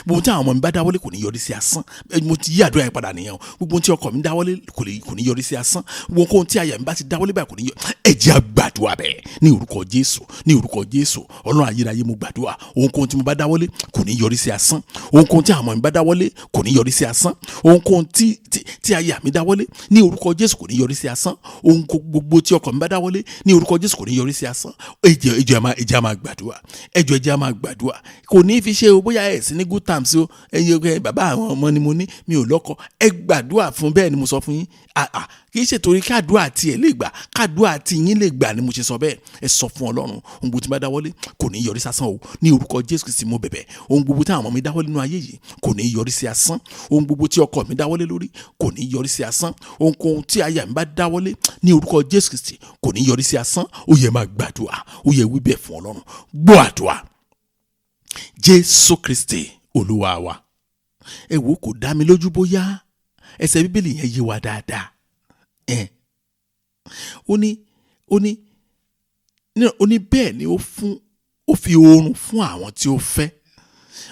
gbogbo tí àwọn ọmọ mi bá dáwọ́lé kò ní yọrí sí asán mo ti yí àdúrà yẹn padà nìyẹn o gbogbo tí ọkọ mi dáwọ́lé kò ní yọrí sí asán gbogbo tí àyà mi bá ti dáwọ́lé báyìí kò ní yọrí ẹ jẹ́ á gbàdúrà bẹ́ẹ̀ ní orúkọ Jésù Ọlọ́run ayérayé mo gbàdúrà ohunkóhun tí mo bá dáwọ́lé kò ní yọrí sí asán ohunkóhun tí àwọn ọmọ mi bá dáwọ́lé kò ní yọrí sí asán ohunkóhun tí àyà mi dáwọ́lé ní orúkọ Jésù kò ní yọrí sí asán gbogbo tí ọkọ mi bá dáwọ́lé ní orúkọ Jésù kò ní yọrí sí asán ẹ jẹ́ á máa gbàdúrà kò ní fi ṣe o bóyá ẹ̀ sí ní good times o ẹ̀yin bàbá àwọn ọmọ ni mo ní mi ò lọ́kọ ẹ gbàdúrà fún bẹ́ẹ̀ ni mo sọ fún yín kì í ṣe torí kádùá tiẹ̀ lè gbà kádùá tí yín lè gbà ni mo ṣe sọ bẹ́ẹ̀ ẹ sọ fún Ọlọ́run ohun gbogbo tí mo bá dáwọ́lé kò ní yọrí sí asán o ní orúkọ Jésù Kristi mo bẹ̀bẹ̀ ohun gbogbo tí àwọn ọmọ mi dáwọ́lé nínú ayé yìí kò ní yọrí sí asán ohun gbogbo tí ọkọ mi dáwọ́lé lórí kò ní yọrí sí asán ohunkóhun tí aya mi bá dáwọ́lé ní orúkọ Jésù Kristi kò ní yọrí sí asán ó yẹ máa gbàdúrà ó yẹ wí bẹ́ẹ̀ fún Ọlọ́run gbọ́ àdúrà Jésù Kristi Olúwa wa ẹ wò kò dá mi lójú bóyá ẹsẹ̀ Bíbélì yẹn yé wa dáadáa ó ní bẹ́ẹ̀ ni ó fi oorun fún àwọn tí ó fẹ́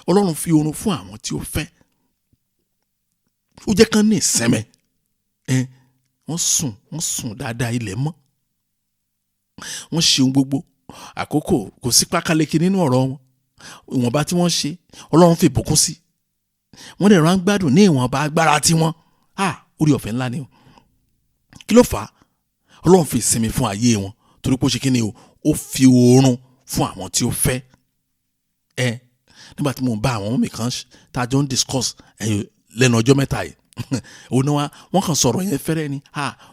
Ọlọ́run fi oorun fún àwọn tí ó fẹ́ ó jẹ́ kán ní ìsẹ́mẹ́ wọ́n sùn dáadáa ilẹ̀ mọ́ wọ́n ṣe ohun gbogbo àkókò kò sí pákáleke nínú ọ̀rọ̀ wọn ìwọ̀nba tí wọ́n ṣe Ọlọ́run fi ìbùkún sí wọ́n dẹ̀ rán gbádùn ní ìwọ̀nba agbára tí wọ́n orí ọ̀fẹ́ ńlá ni o kí ló fà á Ọlọ́run fi ìsinmi fún ayé wọn torí pé ó ṣe kí ni o ó fi oorun fún àwọn tí ó fẹ́ nígbà tí mo bá àwọn ọmọ mi kan tá a jọ ń discuss lẹ́nu ọjọ́ mẹ́ta yìí wọ́n kàn sọ̀rọ̀ yẹn fẹ́rẹ́ ni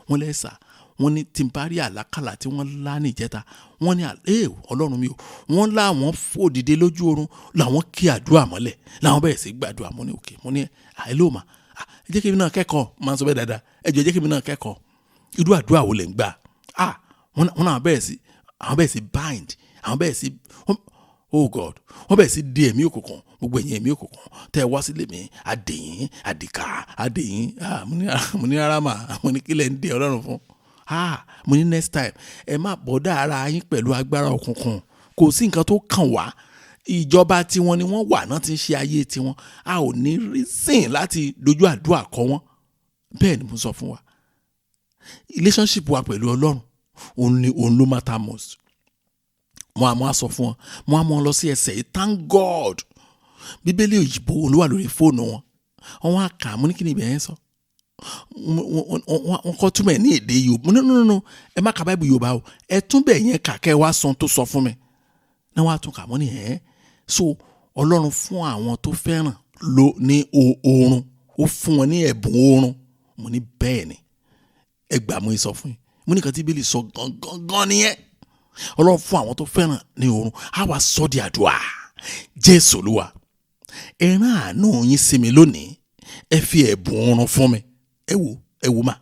wọ́n lẹ́sà wọ́n ní tí n bá rí àlákàlà tí wọ́n lá ní ìjẹta wọ́n ní Ọlọ́run mi o wọ́n láwọn fòdìdé lójú oorun làwọn kí àdúrà mọ́lẹ̀ làwọn bẹ̀rẹ̀ sí gbàdúrà mo ní òkè mo ní àìló mà ẹ jẹ́ kí mi náà kẹ́kọ̀ọ́ máa ń sọ bẹ́ẹ̀ dáadáa ẹ jẹ́ kí mi náà kẹ́kọ̀ọ́ irú àdúrà wo lẹ̀ ń gbà wọ́n náà bẹ̀rẹ̀ sí bind àwọn bẹ̀rẹ̀ sí oh God wọ́n bẹ̀rẹ̀ sí di ẹ̀mí òkùnkùn gbogbo ẹ̀yin ẹ̀mí òkùnkùn tẹ́ ẹ wá sílé mi àdèyìn àdìkà àdèyìn mo ní rárá mà mo ní kílẹ̀ ń dé Ọlọ́run fún mo ní next time ẹ má bọ́dá ara yín pẹ̀lú agbára òkùnkùn kò sí nǹkan tó kàn wá ìjọba tiwọn ni wọ́n wà náà ti ń ṣe ayé tiwọn a ò ní reason láti dojú àdúrà kọ wọ́n bẹ́ẹ̀ ni mo sọ fún wa relationship wa pẹ̀lú Ọlọ́run òun ló matter most wọn àmọ́ sọ fún wọn àmọ́ lọ sí ẹsẹ̀ yìí thank God Bíbélì òyìnbó ló wà lórí fóònù wọn á kà á mo ní kí ni ibẹ̀ yẹn sọ wọ́n kọ́ túmọ̀ ẹ̀ ní èdè Yorùbá no ẹ má ka Báíbù Yorùbá o ẹ tún bẹ̀ yẹn kà kẹ́ ẹ wá sọ tó sọ fún mi náà wọ́n á tún kà mọ́ ní so Ọlọ́run fún àwọn tó fẹ́ràn ló ní oorun ó fún wọn ní ẹ̀bùn oorun mo ní bẹ́ẹ̀ ni ẹ gbà mo sọ fún yín mo ní kan tí Bíbélì sọ gangan nìyẹn Ọlọ́run fún àwọn tó fẹ́ràn ní oorun á wá sọ di àdúrà Jésù Olúwa ẹ rán àánú yín sí mi lónìí ẹ fi ẹ̀bùn oorun fún mi ẹ wò mà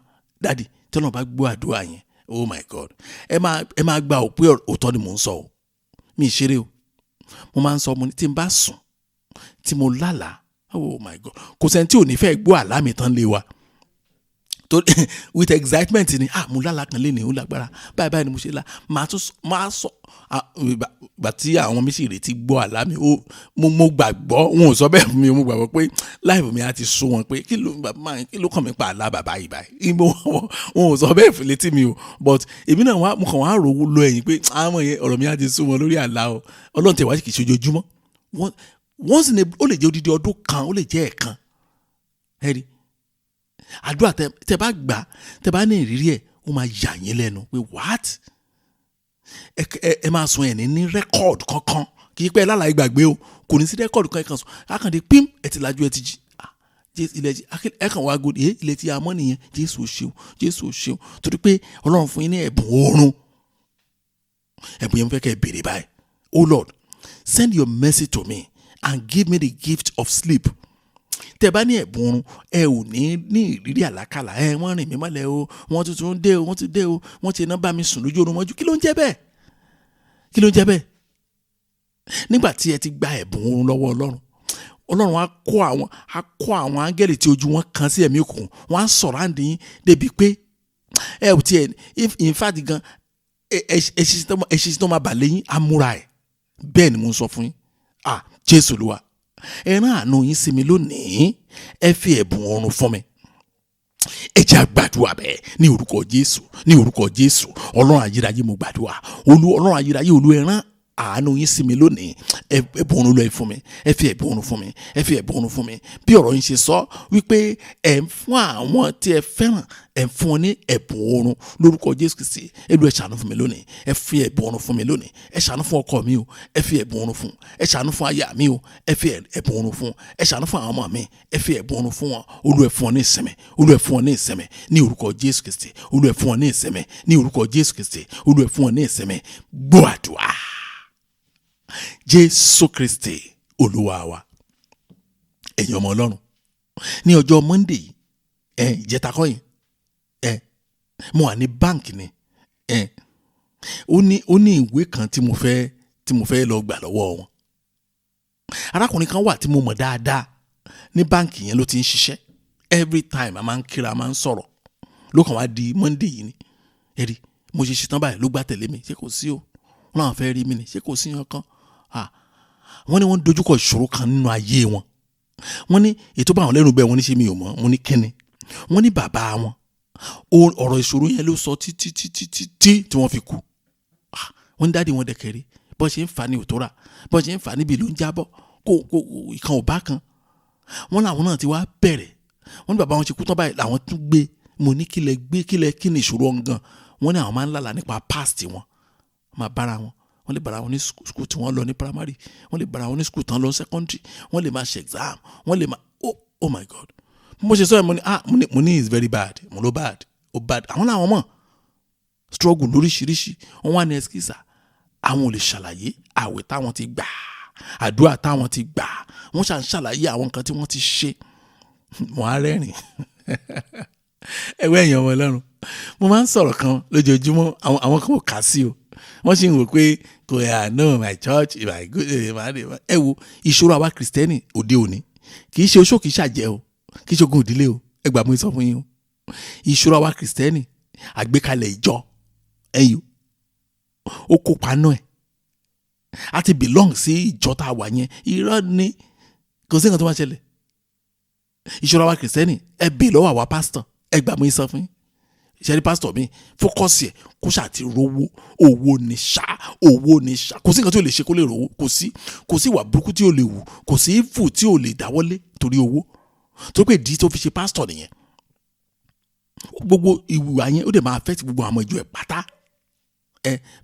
dáàdi tí Ọlọ́run bá gbọ́ àdúrà yẹn oh my God ẹ máa gba òpin òótọ́ ni mò ń sọ o mi ṣeré o mo máa ń sọ mo ní tí n bá sùn tí mo lálàá oh my God kò sẹ́ni tí ò ní fẹ́ gbọ́ àlá mi tán lé wa with excitement ni mo lálàá kan lénìí ó lágbára báyìí ni mo ṣe lá máa sọ ìgbà tí àwọn mi sì retí gbọ́ àlá mi mo gbàgbọ́ wọn ò sọ bẹ́ẹ̀ fún mi mo gbàgbọ́ pé láìpẹ́ mi á ti sún wọn pé kí ló kàn mí pa àlá bàbá yìí báyìí wọn ò sọ bẹ́ẹ̀ fún létí mi o but èmi náà mo kàn wá rò ó lọ ẹ̀yìn pé àwọn yẹn ọ̀rọ̀ mi á ti sún wọn lórí àlá o Ọlọ́run tẹ̀ wá kì í ṣe ojoojúmọ́ once in a ó lè jẹ́ odidi ọdún kan ó lè jẹ́ ẹ̀kan ẹ̀rí àdúrà tẹ bá gbà tẹ bá ní ìrírí ẹ̀ ó máa yà yín lẹ́nu pé what ẹ máa sọ ẹ̀ ní rẹ́kọ̀dù kankan kì í pẹ́ lálàá ìgbàgbé o kò ní sí rẹ́kọ̀dù kankan sọ akàndé pím ẹ ti lajú ẹ ti jí ẹ kàn wá gòdì ilẹ̀ tí a mọ́ nìyẹn Jésù ò ṣeun torí pé Ọlọ́run fún yín ní ẹ̀bùn oorun ẹ̀bùn yẹn mo fẹ́ kẹ́ ẹ béèrè báyìí oh Lord send your mercy to me and give me the gift of sleep. Tẹ́ bá ní ẹ̀bùn oorun ẹ ò ní ìrírí àlákàlà wọ́n rìn mí mọ́lẹ̀ o wọ́n tuntun dé o wọ́n ti dé o wọ́n ti iná bá mi sùn lójú oorun mọ́jú kí ló ń jẹ́ bẹ́ẹ̀ nígbà tí ẹ ti gba ẹ̀bùn oorun lọ́wọ́ Ọlọ́run á kó àwọn áńgẹ́lì tí ojú wọn kan sí ẹ̀mí òkùnkùn wọ́n á sọ̀rọ̀ àǹdí yín débi pé ẹ ò tiẹ̀ in fact gan ẹ̀ṣin tó máa bà lẹ́yìn amúra ẹ̀ bẹ́ẹ̀ ni mo ń sọ fún yín Jésù Olúwa ẹ rán àánú yín sí mi lónìí ẹ fi ẹ̀bùn oorun fún mi ẹ jẹ́ àgbàdua bẹ́ẹ̀ ní orúkọ Jésù Ọlọ́run ayérayé mo gbàdúrà Ọlọ́run ayérayé Olú ẹ rán àánú yín sí mi lónìí ẹ̀bùn oorun lọ fún mi ẹ fi ẹ̀bùn oorun fún mi ẹ fi ẹ̀bùn oorun fún mi bí ọ̀rọ̀ yín ṣe sọ wípé ẹ ń fún àwọn tí ẹ fẹ́ràn ẹ ń fún wọn ní ẹ̀bùn oorun lórúkọ Jésù Kristi ẹ ṣàánú fún mi lónìí ẹ fi ẹ̀bùn oorun fún mi lónìí ẹ ṣàánú fún ọkọ mi o ẹ fi ẹ̀bùn oorun fún ẹ ṣàánú fún aya mi o ẹ fi ẹ̀bùn oorun fún ẹ ṣàánú fún àwọn ọmọ mi ẹ fi ẹ̀bùn oorun fún wọn Olúwa ẹ fún wọn ní ìsinmi Olúwa ẹ fún wọn ní ìsinmi ní orúkọ Jésù Kristi Olúwa ẹ fún wọn ní ìsinmi ní orúkọ Jésù Kristi Olúwa ẹ fún wọn ní ìsinmi gbọ́ àdúrà Jésù Kristi Olúwa wa ẹ̀yin ọmọ Ọlọ́run ní ọjọ́ Monday ìjẹta kọ́ yìí mo wà ní báǹkì ni ó ní ìwé kan tí mo fẹ́ lọ gbà lọ́wọ́ wọn arákùnrin kan wà tí mo mọ̀ dáadáa ní báǹkì yẹn ló ti ń ṣiṣẹ́ every time a máa ń kíra a máa ń sọ̀rọ̀ ló kàn wá di Monday yìí ni ẹ̀rí mo ṣe ṣetán báyìí ló gbá tẹ̀lé mi ṣé kò sí o wọn làwọn fẹ́ rí mi ni ṣé kò sí yan kan wọ́n ní wọ́n dojúkọ ìṣòro kan nínú ayé wọn wọ́n ní ètò bá wọn lẹ́nu bẹ́ẹ̀ wọ́n ní ṣe mi ò mọ̀ wọ́n ní kíni wọ́n ní bàbá wọn ọ̀rọ̀ ìṣòro yẹn ló sọ títí tí wọ́n fi kú wọ́n ní dáàdi wọn dẹ̀kẹ̀rẹ́ bọ́ ṣe ń fà ní òtórà bọ́ ṣe ń fà níbi ló ń jábọ́ kó ìkan ò bá kan wọ́n làwọn náà ti wá bẹ̀rẹ̀ wọ́n ní bàbá wọn ṣe kú tán báyìí làwọn tún gbé mo ní kílẹ̀ kí ni ìṣòro ọ̀ngàn wọ́n ní àwọn máa ń lálàá nípa past wọn máa bára wọn wọ́n lè bára wọn ní school tí wọ́n lọ ní primary wọ́n lè bára wọn ní school tán lọ secondary wọ́n lè máa ṣe exam wọ́n lè máa oh my God mo ṣe sọ ẹ mo ní is very bad mo ló bad àwọn làwọn mọ̀ struggle lóríṣiríṣi wọ́n wá ní ẹskísà àwọn ò lè ṣàlàyé àwẹ̀ táwọn ti gbà àdúrà táwọn ti gbà wọ́n ṣàlàyé àwọn nǹkan tí wọ́n ti ṣe wọ́n á rẹ́rìn ẹ̀wẹ́ ẹ̀yàn ọmọ Ọlọ́run mo máa ń sọ̀rọ̀ kan lójoojúmọ́ àwọn kan ò kà sí o wọ́n sì ń wò pé kò yà no my church my good ẹ wo ìṣòro àwa kìrìsìtẹ́nì òde òní kì í ṣe oṣó kì í ṣàjẹ́ o kì í ṣe ogun ìdílé o ẹ gbà mú sọ fún yín o ìṣòro àwa kìrìsìtẹ́nì àgbékalẹ̀ ìjọ ẹ̀yìn ó kópa náà ẹ̀ a ti belong sí ìjọ tá a wà yẹn irọ́ ni kò sí nǹkan tó máa ṣẹlẹ̀ ìṣòro àwa kìrìsìtẹ́nì ẹ bè lọ́wọ́ àwa pásítọ̀ ẹ gbà mú sọ fún yín ìṣẹ́rí pásítọ̀ mi fókọ́sì ẹ̀ kó ṣàti rówó owó ní ṣá kò sí nǹkan tí ò lè ṣe kó lè rówó kò sí ìwà burúkú tí ò lè wù kò sí ìfù tí ò lè dáwọ́lé torí owó tó pé ìdí tó fi ṣe pásítọ̀ nìyẹn gbogbo ìwà yẹn ó dẹ̀ máa affect gbogbo àwọn ìjọ ẹ̀ pátá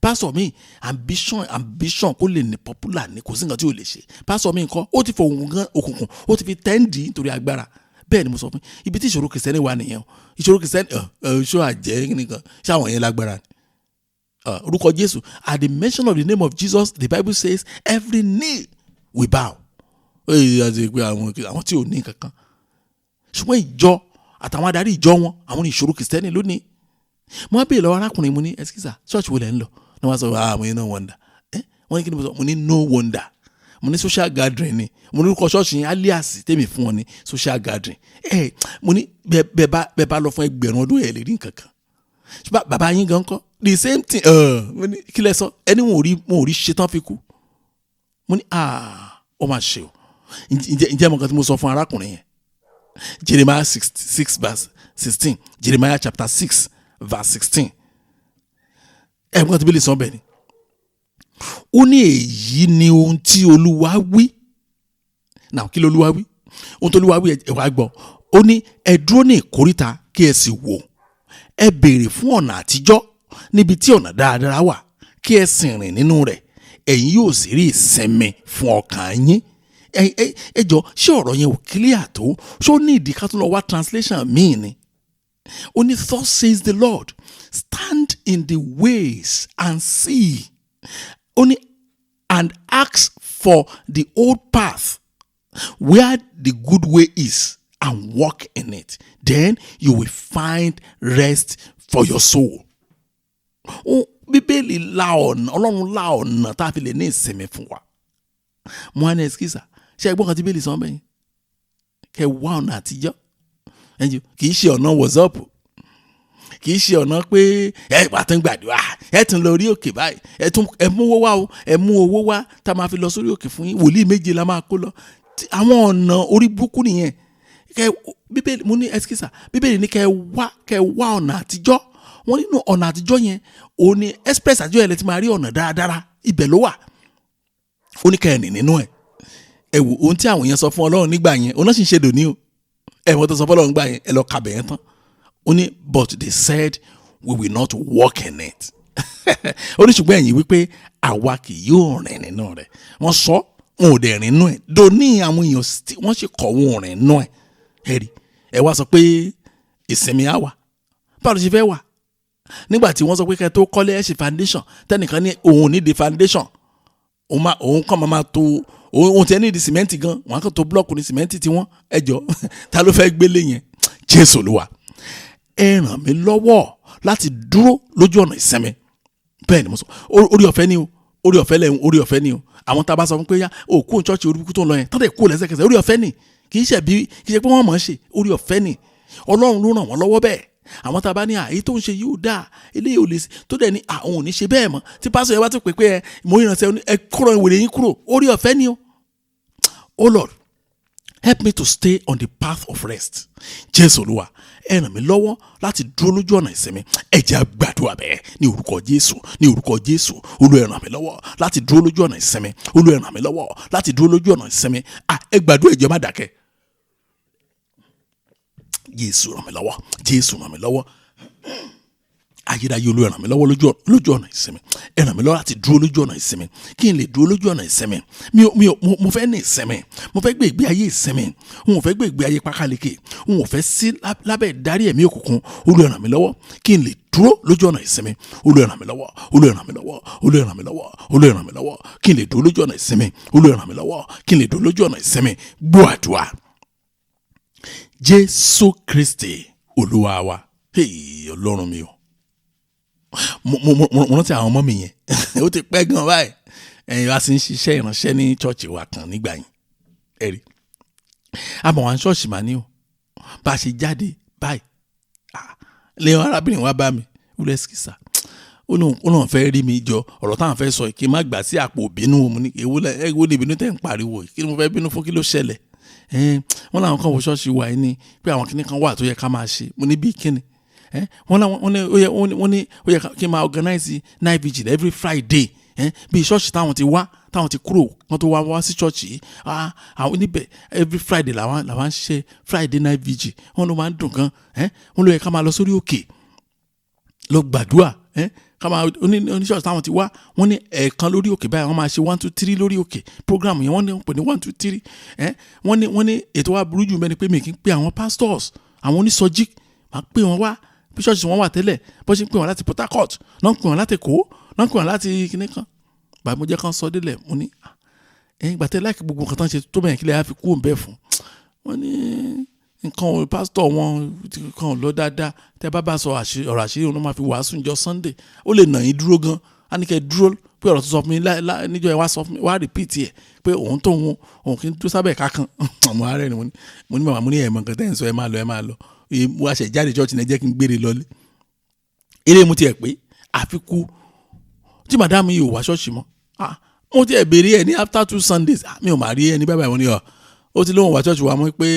pásítọ̀ mi ambition kó lè ní popular ní kò sí nǹkan tí ò lè ṣe pásítọ̀ mi nǹkan ó ti fọ òkùnkùn ó ti fi tẹ́ǹdì nítorí agbára bẹ́ẹ̀ ni mo sọ fún ibi tí ìṣòro kìrìsìtẹ́nì wà nìyẹn ìṣòro kìrìsìtẹ́nì ṣó àjẹ́ nìkan ṣáwọn yẹn lágbára ni orúkọ Jésù at the mention of the name of Jesus the Bible says every knee will bow àwọn tí ò ní kankan ṣùgbọ́n ìjọ àtàwọn adarí ìjọ wọn àwọn ní ìṣòro kìrìsìtẹ́nì lónìí mo wá bèèrè lọ́wọ́ arákùnrin mo ní ẹsikísà ṣọ́ọ̀ṣì wo lẹ́ ń lọ ní wọ́n sọ mo ní no wonder wọ́n ní kí ni mo sọ mo ní no wonder mo ní social gathering ni, mo ní orúkọ ṣọ́ọ̀ṣì yẹn alias tèmi fún wọn ní social gathering. Mo ní bẹ́ẹ̀ bá lọ fún ẹgbẹ̀rún ọdún ẹ̀ lè rí nǹkan kan. Ṣùgbọ́n bàbá yín gan kọ́ the same thing. Mo ní kí lẹ sọ, ẹni wọn ò rí ṣe tán fi kú. Mo ní ó máa ṣe o. Ǹjẹ́ mo kan tí mo sọ fún arákùnrin yẹn? Jeremiah 6 verse 16. Jeremiah chapter 6 verse 16. Mo kan tí Bíbélì sọ bẹ́ẹ̀ ni. Ó ní èyí ni ohun tí Olúwa wí. Now kí l'Olúwa wí? Ohun tí Olúwa wí ẹ wá gbọ́. Ó ní ẹ dúró ní ìkóríta kí ẹ sì wò. Ẹ béèrè fún ọ̀nà àtijọ́ níbi tí ọ̀nà dáradára wà, kí ẹ sì rìn nínú rẹ̀. Ẹ̀yin yóò sì rí ìsinmi fún ọkàn yín. Ẹ jọ ṣé ọ̀rọ̀ yẹn ò clear tó? Ṣé ó ní ìdí ká tún lọ wá translation míì ni? Ó ní thus says the Lord, stand in the ways and see. Ó ní and ask for the old path where the good way is and walk in it. Then you will find rest for your soul. Bíbélì la ọ̀nà, Ọlọ́run la ọ̀nà tá a fi lè ní ìsinmi fún wa. Mo á ní ẹ̀skísà, ṣé ẹgbọ́n kan tí Bíbélì sọ bẹ́yìn? Kẹ wá ọ̀nà àtijọ́. Kì í ṣe ọ̀nà WhatsApp. Kì í ṣe ọ̀nà pé bá tún gbàdúrà, ẹ tún lọ orí òkè báyìí, ẹ mú owó wá o, ẹ mú owó wá tá a máa fi lọ sórí òkè fún yín, wòlíì méje la máa kó lọ. Àwọn ọ̀nà orí burúkú nìyẹn. Bíbélì mo ní ẹ̀skísà, Bíbélì ní kẹ wá ọ̀nà àtijọ́. Wọ́n nínú ọ̀nà àtijọ́ yẹn ó ní express àjọ ẹ̀ lẹ́ ti máa rí ọ̀nà dáadáa, ibẹ̀ ló wà. Ó ní kẹ́ẹ̀nì nínú ẹ̀. Ẹ wò ohun tí àwọn yẹn sọ fún Ọlọ́run nígbà yẹn, ọ̀nà sì ń ṣe dòní o. Wọ́n tó sọ fún Ọlọ́run nígbà yẹn, ẹ lọ kàbẹ̀ yẹn tán. Ó ní but they said we will not walk in it. Ó ní ṣùgbọ́n ẹ̀yin wípé àwa kì yóò rìn nínú rẹ̀. Wọ́n sọ wọn ò dẹ̀ rìn nínú ẹ̀. Dòní àwọn èèyàn wọ́n sì kọ̀ wọn rìn nínú ẹ̀. Ẹ wá sọ pé ìsinmi á wà. Báwo ló ṣe fẹ́ wà? Nígbà tí wọ́n sọ pé kẹ́ tó kọ́lé ẹ̀ ṣe foundation, tẹ́nìkan ní òun ní di foundation, òun kàn máa tó òun tẹ́ ní di cement gan, wọ́n á kàn tó block ní cement tí wọ́n ẹjọ́ ta ló fẹ́ gbélé yẹn? Jésù Olúwa, ẹ ràn mí lọ́wọ́ láti dúró lójú ọ̀nà ìsinmi. Bẹ́ẹ̀ ni mo sọ, orí ọ̀fẹ́ ni o, orí ọ̀fẹ́ lẹ́hìn, orí ọ̀fẹ́ ni o. Àwọn tá a bá sọ fún pé yá òkú church orí kúkú tó ń lọ yẹn tọ́lẹ̀ kú lẹ́sẹ̀kẹsẹ̀, orí ọ̀fẹ́ ni, kì í ṣe pé wọ́n mọ̀ ọ́n ṣe, orí ọ̀fẹ́ ni. Ọlọ́run ló ràn wọ́n lọ́wọ́ bẹ́ẹ̀. Àwọn tá a bá ní èyí tó ń ṣe yóò dáa, eléyìí ò lè ṣe tó dẹ̀ ní àwọn ò ní ṣe bẹ́ẹ̀ mọ́. Tí pásítọ̀ yẹn bá ti pè pé mo ìrànṣẹ́ ẹ kúrò ìwèrè yín kúrò, orí ọ̀fẹ́ ni o. Oh Lord, help me to stay on the path of rest. Jésù Olúwa, ẹ ràn mí lọ́wọ́ láti dúró lójú ọ̀nà ìsinmi. Ẹ jẹ́ á gbàdúrà bẹ́ẹ̀ ní orúkọ Jésù, ní orúkọ Jésù. Olúwa, ẹ ràn mí lọ́wọ́ láti dúró lójú ọ̀nà ìsinmi. Olúwa, ẹ ràn mí lọ́wọ́ láti dúró lójú ọ̀nà ìsinmi. Ẹ gbàdúrà, ẹ jẹ́ má dákẹ́. Jésù ràn mí lọ́wọ́, Jésù ràn mí lọ́wọ́. Ayérayé Olúwa, ẹ ràn mí lọ́wọ́ lójú ọ̀nà ìsinmi. Ẹ ràn mí lọ́wọ́ láti dúró lójú ọ̀nà ìsinmi. Kí n lè dúró lójú ọ̀nà ìsinmi. Mo fẹ́ ní ìsinmi. Mo fẹ́ gbé ìgbé ayé ìsinmi. N ò fẹ́ gbé ìgbé ayé pákáleke. N ò fẹ́ sí lábẹ́ ìdarí ẹ̀mí òkùnkùn. Olúwa, ẹ ràn mí lọ́wọ́ kí n lè dúró lójú ọ̀nà ìsinmi. Olúwa, ẹ ràn mí lọ́wọ́. Olúwa, ẹ ràn mí lọ́wọ́. Olúwa, ẹ ràn mí lọ́wọ́. Olúwa, ẹ ràn mí lọ́wọ́ kí n lè dúró lójú ọ̀nà ìsinmi. Olúwa, ẹ ràn mí lọ́wọ́ kí n lè dúró lójú ọ̀nà ìsinmi. Gbọ́ àdúrà. Jésù Kristi Olúwa wa. Ọlọ́run mi o. Mo rántí àwọn ọmọ mi yẹn ó ti pẹ́ gan báyìí. Wá sí ń ṣiṣẹ́ ìránṣẹ́ ní chọ́ọ̀chì wa kan nígbà yẹn. Ẹ̀rí àmọ́ wọn ṣọ́ọ̀ṣì mà ní o. Bá a ṣe jáde báyìí lẹ́yìn arábìnrin wa bá mi wúlẹ̀ skisa. Ó náà fẹ́ rí mi jọ ọ̀rọ̀ táwọn fẹ́ sọ kí n má gbà sí àpò òbínú mu ní èwo lè bínú tẹ̀ ń pariwo kí ni mo fẹ́ bínú fún, kí ló ṣẹlẹ̀? Wọ́n làwọn kan wo ṣọ́ọ̀ṣì wa ní pé àwọn kinní kan wà tó yẹ ká máa ṣe. Mo ní bí kíni? Wọ́n ní ó yẹ kí n máa organize night vigil every Friday. Bí ṣọ́ọ̀ṣì táwọn ti kúrò wọ́n tó wá sí ṣọ́ọ̀ṣì àwọn níbẹ̀ every Friday làwọn ń ṣe Friday night vigil. Wọ́n ló máa ń dùn gan. Wọ́n ló yẹ ká máa lọ sórí òkè lọ gbàdúrà. Ká máa oníṣọ́ọ̀ṣì táwọn ti wá wọ́n ní ẹ̀ẹ̀kan lórí òkè báyìí wọ́n máa ṣe 1 2 3 lórí òkè program yẹn wọ́n ní pè ní 1 2 3. Wọ́n ní ètò wa burú jù mẹ́ni pé mi kì í pe àwọn pastors àwọn onísọjí máa pè wọ́n wá bí ṣọ́ọ̀ṣì wọn wà tẹ́lẹ̀ bó ṣe ń pè wọ́n láti Port Harcourt náà ń pè wọ́n láti Èkó náà ń pè wọ́n láti kinní kan. Bàbá mo jẹ́ kán sọ délẹ̀ mo ní gbàtẹ́ láìkí gbogbo nǹkan tán ṣe tó bẹ̀yẹn kílẹ̀ á fi kú òun bẹ́ẹ̀ fún. Wọ́n ní nǹkan pásítọ̀ wọn kan lọ dáadáa tẹ́ bá sọ ọ̀rọ̀ àṣírí wọn máa fi wàásù ìjọ Sunday ó lè nà yín dúró gan. A ní kẹ́ dúró pé ọ̀rọ̀ tó sọ fún mi níjọ́ ẹ wá sọ fún mi wá repeat ẹ̀ pé òun tó òun kì í tó sábẹ̀ kákan ọmọ ààrẹ ni mo ní màmá mo ní ẹ̀mọ̀ nǹkan tẹ́ ń sọ ẹ máa lọ mo wá ṣe jáde church ní ẹ jẹ́ kí n gbére lọlé eré mu tiẹ̀ pé àfikún tí madam yìí ò wá ṣọ́ọ̀ṣì mọ́ mo tiẹ̀ béèrè ẹ̀ ní after 2 Sundays mi ò máa rí ẹ ní báyìí wọn ni ó ti lóun wá ṣọ́ọ̀ṣì wa mọ́ pé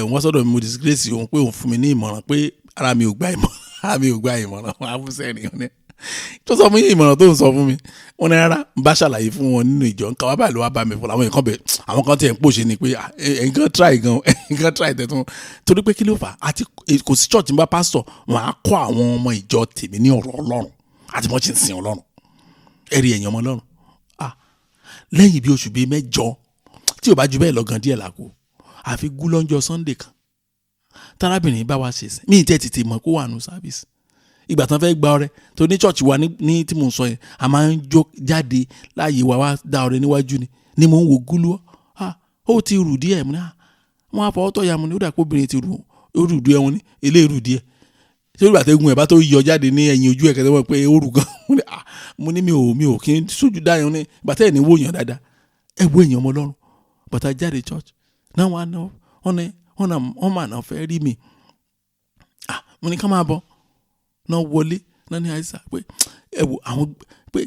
òun wá sọ́dọ̀ mi mo disgrace òun pé òun fún mi ní ìmọ̀ràn pé ara mi ò gba ìmọ̀ràn wọn á fún sẹ́ni ọ̀nẹ́ tó sọ fún yín ìmọ̀ràn tó ń sọ fún mi wọn ní rárá n bá ṣàlàyé fún wọn nínú ìjọ nǹkan wá báyìí ló wá bá mi fún àwọn nǹkan bẹ̀ àwọn kan tiẹ̀ ń pòṣe ni pé nǹkan try tẹ̀tún torí pé kí ló fà á àti kò sí church ń bá pastor wọn á kọ́ àwọn ọmọ ìjọ tèmi ní ọ̀rọ̀ Ọlọ́run àti wọ́n ti ń sin Ọlọ́run ẹ̀rí ẹ̀yìn ọmọ Ọlọ́run lẹ́yìn bí oṣù bíi 8 tí ò bá ju bẹ́ẹ̀ lọ́gàn díẹ̀ làkó àfi gún lọ́njọ́ Sunday kan tárábìnrin bá wa ṣe sẹ́ mí tẹ́ tètè mọ̀ kó wà nù sábìsì ìgbà tán fẹ́ gba ọrẹ tó ní church wa ní tí mò ń sọ yẹn a máa ń jó jáde láàyè wa dá ọrẹ níwájú ni mò ń wo gúlú ó ti rù díẹ̀ mo ní wọ́n á fọwọ́ tọ́ ya mo ní ó dà pé obìnrin ti rù ó rù díẹ̀ wọn ní ilé rù díẹ̀ ṣé ìgbà tẹ́gun ẹ̀ bá tó yọ jáde ní ẹ̀yìn ojú ẹ̀ kẹ́tẹ́ wọ́n pé ó rù gan mo ní mi ò kí n sójú dáyọ̀ ní ìgbà tẹ́ ẹ̀ ní wò yàn dáadáa ẹ̀ wo èèyàn ọmọ Ọlọ́run bàtà jáde church náà wọ́n mà náà fẹ́ rí mi mo ní ká máa bọ̀ náà wọlé náà ní àìsàn pé ẹ̀wò àwọn pé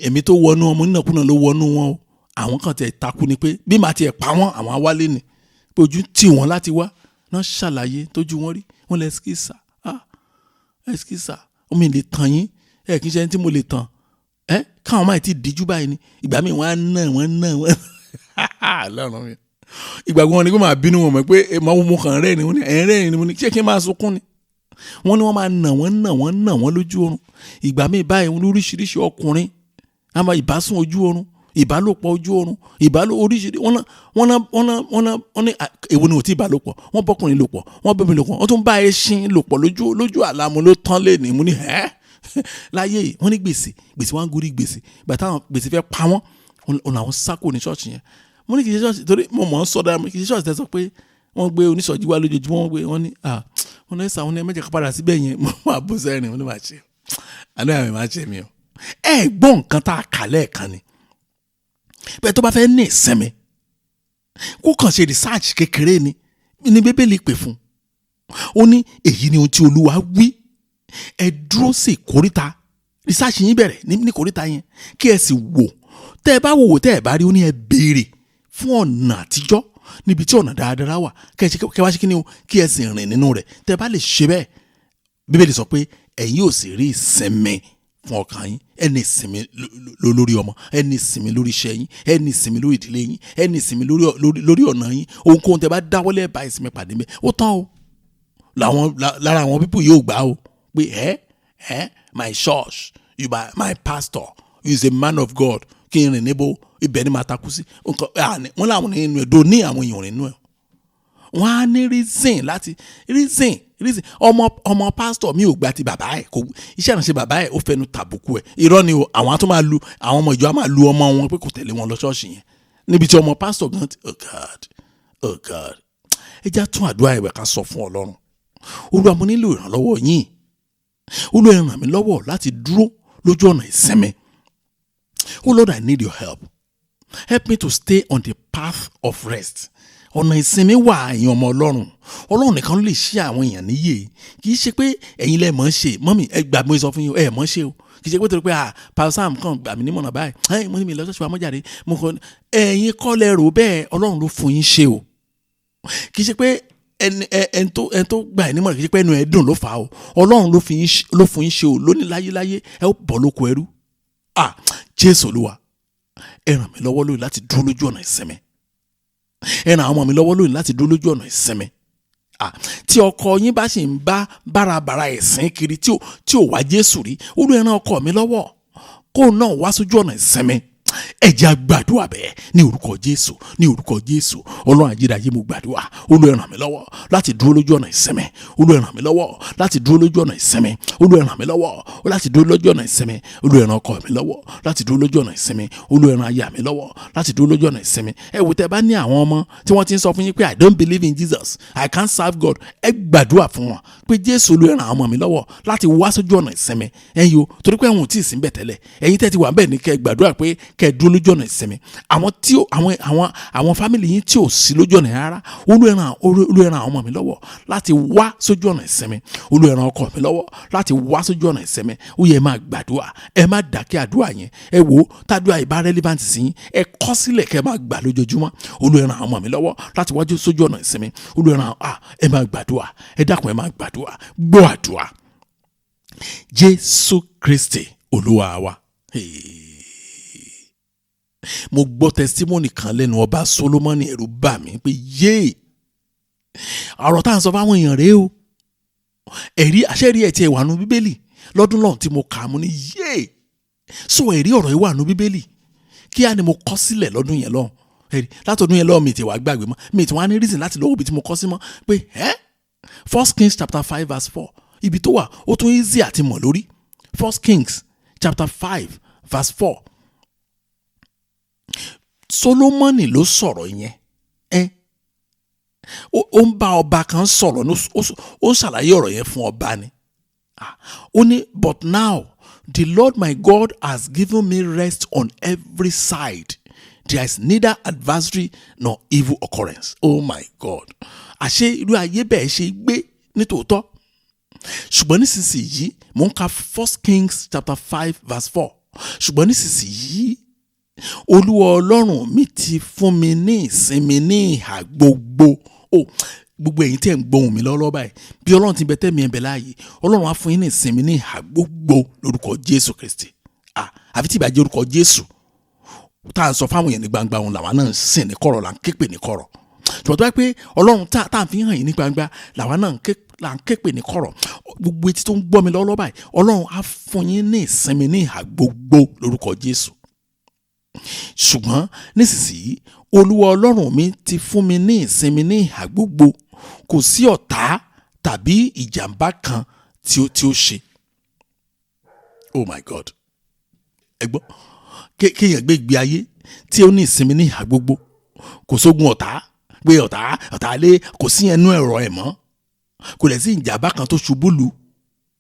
ẹ̀mí tó wọnú ọmọ nínàkúnà ló wọnú wọn o àwọn kan tẹ̀ takú ni pé bí màá tiẹ̀ pa wọ́n àwọn awálé ni pé ojú tì wọ́n láti wá náà ṣàlàyé tójú wọn rí wọ́n lẹ́ ẹ̀skísà omi lè tàn yín kì í ṣe ẹni tí mo lè tàn káwọn máa ti díjú báyìí ni ìgbà míì wọ́n á lọ́rùn mi ìgbàgbọ́ wọn ni pé màá bínú wọn mọ̀ pé mo kàn rẹ́rìn ni ẹ̀rẹ́rìn ni mo ní ṣé kí n máa sunkún ni wọ́n ní wọ́n máa nà wọ́n lójú oorun ìgbà míì báyìí wọn lóríṣiríṣi ọkùnrin a máa ìbásùn ojú oorun ìbálòpọ̀ ojú oorun oríṣiríṣi wọ́n ní èwo ni ò tí ìbálòpọ̀ wọ́n bọ́kùnrin lòpọ̀ wọ́n bẹ́mi lòpọ̀ wọ́n tún bá ẹṣin lòpọ̀ lójú àlámú ló tán lé ní mo ní láyé yìí wọ́n ní gbèsè wọn ń gorí gbèsè ìgbà táwọn gbèsè fẹ́ pa wọ́n làwọn sákò ní ṣọ́ọ̀ṣì yẹn mo ní kì í ṣe ṣọ́ọ̀ṣì torí mo mọ̀ ń sọ dára kì í ṣe ṣọ́ọ̀ṣì tẹ́ sọ pé wọ́n gbé oníṣọ́ọ̀jì wá lójoojúmọ́ wọ́n ní wọn ní sàwọn ẹ̀mẹ́jẹ̀ ká padà síbẹ̀ yẹn mo máa bó sẹ́rìn wọn ní máa ṣe àná àmì máa ṣe mi o gbọ́ nǹkan tá a kà lẹ́ẹ̀kan ni bẹ́ẹ̀ tó bá fẹ́ ní ìsinmi kó kàn ṣe research kékeré ni ní Bíbélì pè fún ó ní èyí ni ohun tí Olúwa wí ẹ dúró sí ìkóríta research yín bẹ̀rẹ̀ ní ìkóríta yẹn kí ẹ sì wò tẹ́ ẹ bá wò tẹ́ ẹ bá rí ó ní ẹ béèrè fún ọ̀nà àtijọ́ níbi tí ọ̀nà dáadáa wà kẹ́ wá ṣe kí ni o kí ẹ sì rìn nínú rẹ̀ tẹ́ bá lè ṣe bẹ́ẹ̀ Bíbélì sọ pé ẹ̀yin ò sì rí ìsinmi fún ọkàn yín ẹ ní ìsinmi lórí ọmọ ẹ ní ìsinmi lórí iṣẹ́ yín ẹ ní ìsinmi lórí ìdílé yín ẹ ní ìsinmi lórí ọ̀nà yín ohunkóhun tẹ́ bá dáwọ́lé ẹ̀ bá ìsinmi pàdé mẹ́ ó tán o lára àwọn pípù yóò gbà o pé my church my pastor is a man of God kí n rìn níbo ibẹ̀ ni màá takú sí wọ́n láwọn nínú ẹ̀ do ní àwọn èèyàn nínú ẹ̀ wọ́n á ní reason ọmọ pásítọ̀ mi ò gba ti bàbá ẹ̀ kò iṣẹ́ ìránṣẹ́ bàbá ẹ̀ ó fẹnu tàbùkù ẹ̀ irọ́ ni o àwọn á tún máa lu àwọn ọmọ ìjọ á máa lu ọmọ wọn pé kò tẹ̀lé wọn lọ ṣọ́ọ̀ṣì yẹn níbi tí ọmọ pásítọ̀ gan ti oh God ẹ já tún àdúrà ẹ̀wẹ̀ ká sọ fún Ọlọ́run Olúwa mo nílò ìrànlọ́wọ́ yín Olúwa ẹ ràn mí lọ́wọ́ láti dúró lójú ọ̀nà ìsinmi Oh Lord, I need your help. Help me to stay on the path of rest. Ọ̀nà ìsinmi wà ẹ̀yin ọmọ Ọlọ́run nìkan ló lè ṣí àwọn èèyàn níyè kì í ṣe pé ẹ̀yin lẹ mọ̀ ń ṣe mọ́mì ẹ gbà mọ́ sọ fún yín ẹ mọ̀ ń ṣe o kì í ṣe pé torí pé Pastor Sam kan gbà mí nímọ̀nà báyìí mo ní mi lọ ṣọ́ọ̀ṣì wa mọ́jáde mo kàn ẹ̀yin kọ́ lẹ rò bẹ́ẹ̀ Ọlọ́run ló fún yín ṣe o kì í ṣe pé ẹni tó gbà ẹ̀ nímọ̀ràn kì í ṣe pé ẹnu ẹ̀ dùn ló fà á o Ọlọ́run ló fún yín ṣe o lónìí láyéláyé ẹ ó bọ́ lóko ẹrú Jésù Olúwa ẹ ràn mí lọ́wọ́ lónìí láti dúró lójú ọ̀nà ìsinmi ẹ ràn àwọn ọmọ mi lọ́wọ́ lónìí láti dúró lójú ọ̀nà ìsinmi tí ọkọ yín bá sì ń bá bárabàrà ẹ̀sìn kiri tí ò wá Jésù rí Olúwa ẹ ràn ọkọ mi lọ́wọ́ kó náà wá sójú ọ̀nà ìsinmi ẹ jẹ́ á gbàdúrà bẹ́ẹ̀ ní orúkọ Jésù, ní orúkọ Jésù. Ọlọ́run ayérayé mo gbàdúrà, Olúwa ràn mí lọ́wọ́ láti dúró lójú ọ̀nà ìsinmi. Olúwa ràn mí lọ́wọ́ láti dúró lójú ọ̀nà ìsinmi. Olúwa ràn mí lọ́wọ́ láti dúró lójú ọ̀nà ìsinmi. Olúwa ràn ọkọ mi lọ́wọ́ láti dúró lójú ọ̀nà ìsinmi. Olúwa ràn aya mi lọ́wọ́ láti dúró lójú ọ̀nà ìsinmi. Ẹ wò tẹ́ bá ní àwọn ọmọ tí wọ́n ti ń sọ fún yín pé I don't believe in Jesus, I can't serve God, ẹ gbàdúrà fún wọn pé Jésù Olúwa ràn àwọn ọmọ mi lọ́wọ́ láti wá sójú ọ̀nà ìsinmi. Ẹ̀yin o, torí pé àwọn ò tí ì sí bẹ̀ tẹ́lẹ̀, ẹ̀yin tẹ́ ti wà bẹ́ẹ̀ ní kẹ́ gbàdúrà pé kẹ́ dúró lójú ọ̀nà ìsinmi. Àwọn fámìlì yín tí ò sí lójú ọ̀nà rárá, Olúwa ràn àwọn ọmọ mi lọ́wọ́ láti wá sójú ọ̀nà ìsinmi. Olúwa ràn ọkọ mi lọ́wọ́ láti wá sójú ọ̀nà ìsinmi. Ó yẹ máa gbàdúrà, ẹ má dákẹ́ àdúrà yẹn. Ẹ wò tàdúrà ìbá relevant sí yín, ẹ kọ sílẹ̀ kẹ́ máa gbà lójoojúmọ́. Olúwa ràn àwọn ọmọ mi lọ́wọ́ láti wá sójú ọ̀nà ìsinmi. Olúwa ràn ẹ máa gbàdúrà, ẹ dákun ẹ máa gbàdúrà, gbọ́ àdúrà. Jésù Kristi Olúwa wa. Mo gbọ́ testimony kan lẹ́nu ọba Solomoni, ẹ̀rù bà mí pé yéè ọ̀rọ̀ tá à ń sọ fáwọn èèyàn rèé o. Àṣẹ́rí ẹ̀ tí ẹ̀ wà nù Bíbélì lọ́dún lọ́hùn tí mo kà á, mo ní yéè so ẹ̀rí ọ̀rọ̀ yìí wà nù Bíbélì. Kí á ni mo kọ sílẹ̀ lọ́dún yẹn lọ́hùn. Látọdún yẹn lọ́hùn mi ti wà gbàgbé mọ́, mi ti wá ní reason láti lọ́wọ́ ibi tí mo kọ sí mọ́ pé 1 Kings chapter 5 verse 4 ibi tó wà ó tún easy àti mọ̀ lórí. 1 Kings chapter 5 verse 4. Solomoni ló sọ̀rọ̀ yẹn. Ó ń bá ọba kan sọ̀rọ̀, ó ń ṣàlàyé ọ̀rọ̀ yẹn fún ọba ni. Ó ní but now the Lord my God has given me rest on every side. There is neither adversary nor evil occurrence. Oh my God. Àṣé irú ayé bẹ́ẹ̀ ṣe gbé nítòótọ́. Ṣùgbọ́n nísinsìnyí mò ń ka 1 Kings chapter 5 verse 4. Ṣùgbọ́n nísinsìnyí Olúwa Ọlọ́run mi ti fún mi ní ìsinmi ní ìhà gbogbo. Gbogbo ẹ̀yin tí ẹ̀ ń gbóhùn mi lọ́wọ́ báyìí, bí Ọlọ́run ti bẹ tẹ́mi ẹ̀ bẹ̀ láàyè, Ọlọ́run á fún yín ní ìsinmi ní ìhà gbogbo lórúkọ Jésù Kristi. Àfi tí ìbàjẹ́ orúkọ Jésù tá à ń sọ fáwọn èèyàn ní gbangba òun làwọn náà ń sìn ní kọ̀rọ̀, là ń képe ní kọ̀rọ̀. Ṣùgbọ́n tó bá pé Ọlọ́run tá à ń fi hàn yín ní gbangba làwọn náà là ń képe ní kọ̀rọ̀. Gbogbo etí tó ń gbọ́ mi lọ́wọ́ báyìí, Ọlọ́run á fún yín ní ìsinmi ní ìhà gbogbo lórúkọ Jésù. Ṣùgbọ́n nísinsìnyí Olúwa Ọlọ́run mi ti fún mi ní ìsinmi ní ìhà gbogbo, kò sí ọ̀tá tàbí ìjàmbá kan tí ó ṣe. Oh my God. Ẹ gbọ́ kéèyàn gbé ìgbé ayé tí ó ní ìsinmi ní ìhà gbogbo, kò sógun ọ̀tá pé ọ̀tá lé, kò sí ẹnu ẹ̀rọ ẹ̀ mọ́, kò lẹ̀ sí ìjàmbá kan tó ṣubú lù.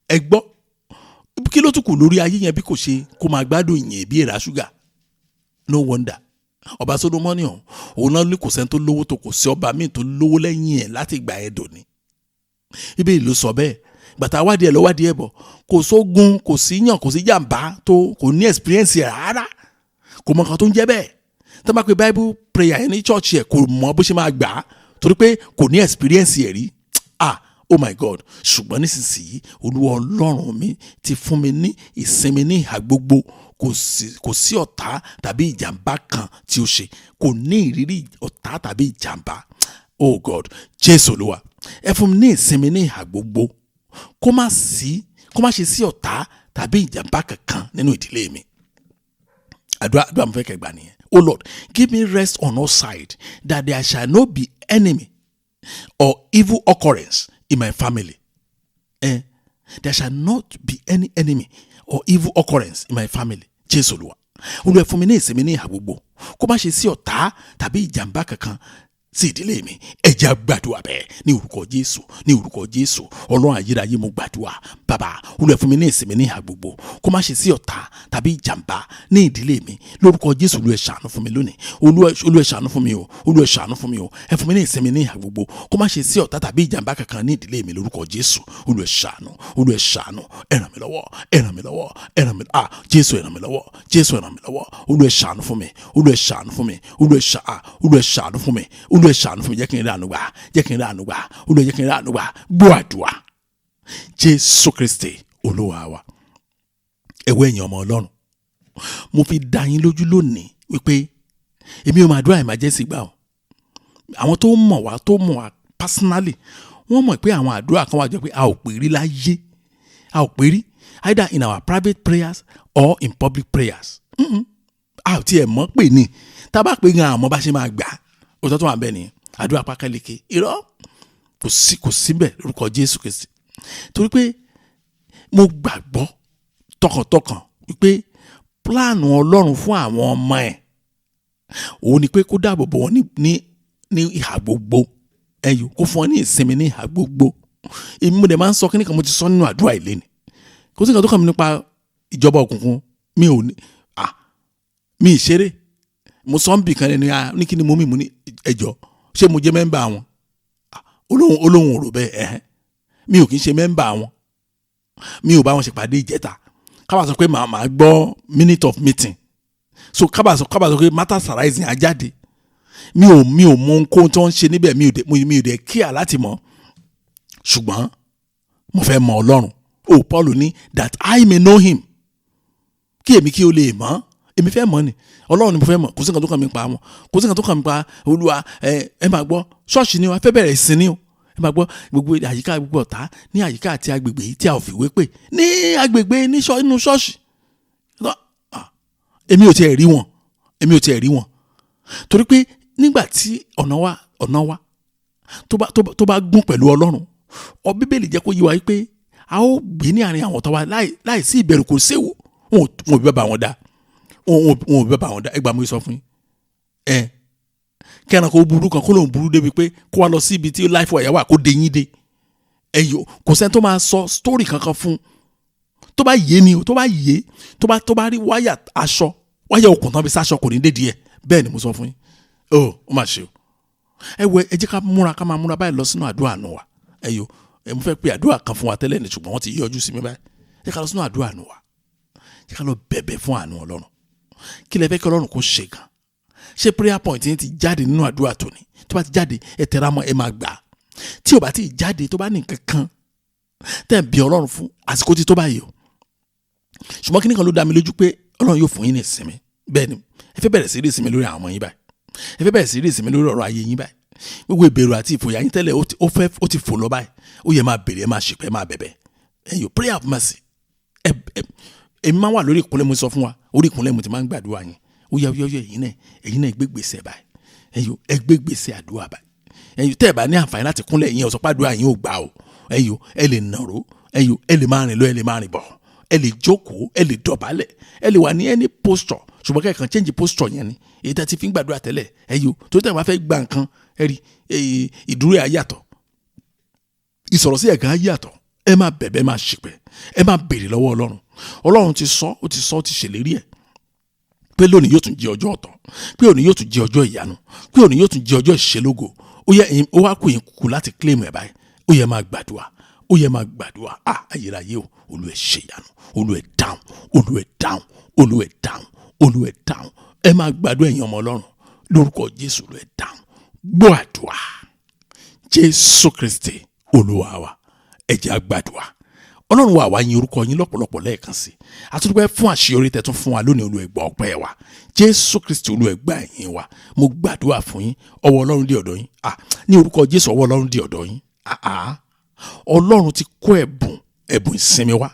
Ẹ gbọ́ kí ló tún kù lórí ayé yẹn bí kò ṣe kó máa gbádùn ìyẹn bí èèrà ṣúgà. No wonder ọba Solomoni òun náà ní kò sẹ́ni tó lówó tó, kò sí ọba míì tó lówó lẹ́yìn ẹ̀ láti ìgbà ẹ̀ dòní. Bíbélì ló sọ bẹ́ẹ̀. Gbàtà wádìí ẹ̀ lọ wádìí ẹ̀ bọ̀, kò sógun, kò sí yàn, kò sí jàǹbá tó, kò ní experience ẹ̀ rárá, kò mọ nǹkan tó ń jẹ́ bẹ́ẹ̀. Tó bá pe Bible prayer ẹ̀ ní church ẹ̀ kò mọ bó ṣe máa gbà á torí pé kò ní experience ẹ̀ rí. Oh my God. Ṣùgbọ́n nísinsìnyí Olúwa Ọlọ́run mi ti fún mi ní ìsinmi ní ìhà gbogbo, kò sí ọ̀tá tàbí ìjàmbá kan tí ó ṣe, kò ní ìrírí ọ̀tá tàbí ìjàmbá. Oh God. Jésù Olúwa, ẹ fún mi ní ìsinmi ní ìhà gbogbo, kó má ṣe sí ọ̀tá tàbí ìjàmbá kankan nínú ìdílé mi. Àdúrà mo fẹ́ kẹ́ gbà nìyẹn. Oh Lord, give me rest on all sides, that there shall not be enemy or evil occurrence in my family. There shall not be any enemy or evil occurrence in my family. Jésù Olúwa, Olúwa fún mi ní ìsinmi ní ìhà gbogbo, kó má ṣe sí ọ̀tá tàbí ìjàmbá kankan sí ìdílé mi. Ẹ jẹ́ á gbàdúrà bẹ́ẹ̀ ní orúkọ Jésù, ní orúkọ Jésù. Ọlọ́run ayérayé mo gbàdúrà, bàbá Olúwa fún mi ní ìsinmi ní ìhà gbogbo, kó má ṣe sí ọ̀tá tàbí ìjàmbá ní ìdílé mi lórúkọ Jésù. Olúwa ṣàánú fún mi lónìí, Olúwa ṣàánú fún mi o, Olúwa ṣàánú fún mi o. Ẹ fún mi ní ìsinmi ní ìhà gbogbo, kó má ṣe sí ọ̀tá tàbí ìjàmbá kankan ní ìdílé mi lórúkọ Jésù. Olúwa ṣàánú, Olúwa ṣàánú. Ẹ ràn mí lọ́wọ́, ẹ ràn mí lọ́wọ́, ẹ ràn mí Jésù ẹ ràn mí lọ́wọ́, Jésù ẹ ràn mí lọ́wọ́. Olúwa ṣàánú fún mi, Olúwa ṣàánú fún mi, Olúwa ṣàánú fún mi, Olúwa ṣàánú fún mi. Jẹ́ kí n rí àánú gbà, jẹ́ kí n rí àánú gbà, Olúwa jẹ́ kí n rí àánú gbà. Gbọ́ àdúrà. Jésù Kristi Olúwa wa. Ẹ̀wọ́ ẹ̀yin ọmọ Ọlọ́run, mo fi dá yín lójú lónìí wípé èmi ò máa àdúrà emergency gbà o. Àwọn tó mọ̀ wá personally, wọ́n mọ̀ pé àwọn àdúrà kan wà jẹ́ pé a ò pè rí láyé, a ò pè rí either in our private prayers or in public prayers. a ò tiẹ̀ mọ̀ pé ni tá a bá pè gan àmọ́ bá ṣe máa gbà òótọ́ tó wà bẹ́ẹ̀ ni àdúrà pákáleke irọ́ kò síbẹ̀ lórúkọ Jésù Kristi. Torí pé mo gbàgbọ́ tọkàntọkàn wípé pílánù Ọlọ́run fún àwọn ọmọ ẹ̀ òun ni pé kó dáàbò bò wọ́n ní ìhà gbogbo ẹ̀yọ́ kó fún wọn ní ìsinmi ní ìhà gbogbo. Èmi mo dẹ̀ máa ń sọ kí nìkan mo ti sọ nínú àdúrà ilé ni kò sí nǹkan tó kàn mí nípa ìjọba òkùnkùn mi ò ní mi ìṣeré mo sọ ń bì kan ní kí ni mo ní ẹjọ́ ṣé mo jẹ́ mẹ́mbà wọn olóhùn òrò bẹ́ẹ̀ mi ò kì í ṣe mẹ́mbà wọn mi ò bá wọn ṣèpàdé ìjẹta kábà sọ pé màá gbọ́ minute of meeting so kábà sọ pé matters arising ajáde mi ò mọ ohunkóhun tí wọ́n ń ṣe níbẹ̀ mi ò dẹ̀ kíà láti mọ̀ ṣùgbọ́n mo fẹ́ mọ Ọlọ́run Paul ní that I may know him kí èmi kí o lè mọ̀ èmi fẹ́ mọ̀ ni Ọlọ́run ni mo fẹ́ mọ̀ kò sí nǹkan tó kàn mí pa wọn kò sí nǹkan tó kàn mí pa Olúwa ẹ máa gbọ́ ṣọ́ọ̀ṣì ni wọ́n fẹ́ bẹ̀rẹ̀ ìsìn ni o ẹ máa gbọ́ gbogbo àyíká gbogbo ọ̀tá ní àyíká àti agbègbè yìí tí a ò fi wé pè ní agbègbè nínú ṣọ́ọ̀ṣì èmi ò tiẹ̀ rí wọn torí pé nígbà tí ọ̀nà wa tó bá gún pẹ̀lú Ọlọ́run Bíbélì jẹ́ kó yé wa wípé a ó gbé ní àárín àwọn ọ̀tá wa láì sí ìbẹ̀rù kò séwu wọn ò bí bá wọn dá ẹgbàá mo sọ fún yín kẹ́ran kó burú kan kó lóun burú débi pé kó wá lọ sí ibi tí láìfọ ẹ̀yà wà kó dé yín dé ẹ̀yọ́ kò sẹ́ni tó máa sọ sítórì kankan fún tó bá yé ni tó bá rí wáyà okùn tán bí sáṣọ kò ní dé díẹ̀ bẹ́ẹ̀ ni mo sọ fún yín ó máa ṣe o ẹ jẹ́ ká máa múra báyìí lọ sínú àdúrà àánú wa ẹ̀yọ́ mo fẹ́ pe àdúrà kan fún wa tẹ́lẹ̀ ní ṣùgbọ́n wọ́n ti yọjú sí mi báyìí jẹ́ ká lọ sínú àdúrà àánú wa jẹ́ ká lọ bẹ̀bẹ̀ fún àánú Ọlọ́run kí lẹ fẹ́ kí Ọlọ́run kó ṣe gan ṣé prayer point yín ti jáde nínú àdúrà tòní tó bá ti jáde ẹ tẹra mọ́ ẹ máa gbà tí ò bá ti jáde tó bá ní nǹkan kan tẹ́ ẹ̀ bí Ọlọ́run fún àsìkò tí tó bá yẹ o ṣùgbọ́n kí nìkan ló dá mi lójú pé Ọlọ́run yóò fún yín ní ìsinmi bẹ́ẹ̀ ni ẹ fẹ́ bẹ̀rẹ̀ sí rí ìsinmi lórí àwọn ọmọ yín báyìí ẹ fẹ́ bẹ̀rẹ̀ sí rí ìsinmi lórí ọ̀rọ̀ ayé yín báyìí gbogbo ìbẹ̀rù àti ìfòyà yín tẹ́lẹ̀ ó ti fò lọ báyìí ó yẹ máa bèrè ẹ máa ṣèpẹ́ ẹ máa bẹ̀bẹ̀ ẹ̀yọ́ prayer of mercy èmi máa wà lórí ìkúnlẹ̀ mo sọ fún wa orí ìkúnlẹ̀ mo ti máa ń gbàdúrà yín ó yẹ ẹ̀yin náà gbégbèsè báyìí ẹ̀yọ́ ẹ gbégbèsè àdúrà báyìí ẹ̀yọ́ tẹ́ ẹ bá ní àǹfààní láti kúnlẹ̀ yín ọ̀sọ́pá àdúrà yín ò gbà o ẹ̀yọ́ ẹ lè nàró ẹ̀yọ́ ẹ lè máa rìn lọ ẹ lè máa rìn bọ̀ ẹ lè jókòó ẹ lè dọ̀bálẹ̀ ẹ lè wà ní any posture ṣùgbọ́n kẹ́kàn change posture yẹn ni èyí tẹ́ ti fi ń gbàdúrà tẹ́lẹ̀ ẹ̀yọ́ tó tẹ́ wá fẹ́ gba nǹkan ẹ̀rí ìdúró ẹ̀ yàtọ̀ ìsọ̀rọ̀ sí ẹ̀gá yàtọ̀ ẹ máa bẹ̀bẹ̀ máa ṣìpẹ̀ ẹ máa béèrè lọ́wọ́ Ọlọ́run ti sọ ó ti ṣèlérí ẹ̀ pé lónìí yóò tún jẹ́ ọjọ́ ọ̀tọ̀ pé òní yóò tún jẹ́ ọjọ́ ìyanu pé òní yóò tún jẹ́ ọjọ́ ìṣelógo ó wá kù yín kúkú láti claim ẹ̀ báyìí ó yẹ máa gbàdúrà ayérayé o Olúwa ṣe ìyanu Olúwa dáhùn ẹ máa gbàdúrà ẹ̀yin ọmọ Ọlọ́run lórúkọ Jésù Olúwa dáhùn gbọ́ àdúrà Jésù Kristi Olúwa wa ẹ jẹ́ á gbàdúrà Ọlọ́run wa wá yìn orúkọ yín lọ́pọ̀lọpọ̀ lẹ́ẹ̀kan sí àtúndúpẹ́ fún àṣeyọrí tẹ́ tún fún wa lónìí Olúwa gbọ́ ọpẹ́ wa Jésù Kristi Olúwa gbà yín wa mo gbàdúrà fún yín ọwọ́ Ọlọ́run dé ọ̀dọ̀ yín ní orúkọ Jésù ọwọ́ Ọlọ́run dé ọ̀dọ̀ yín Ọlọ́run ti kó ẹ̀bùn ìsinmi wá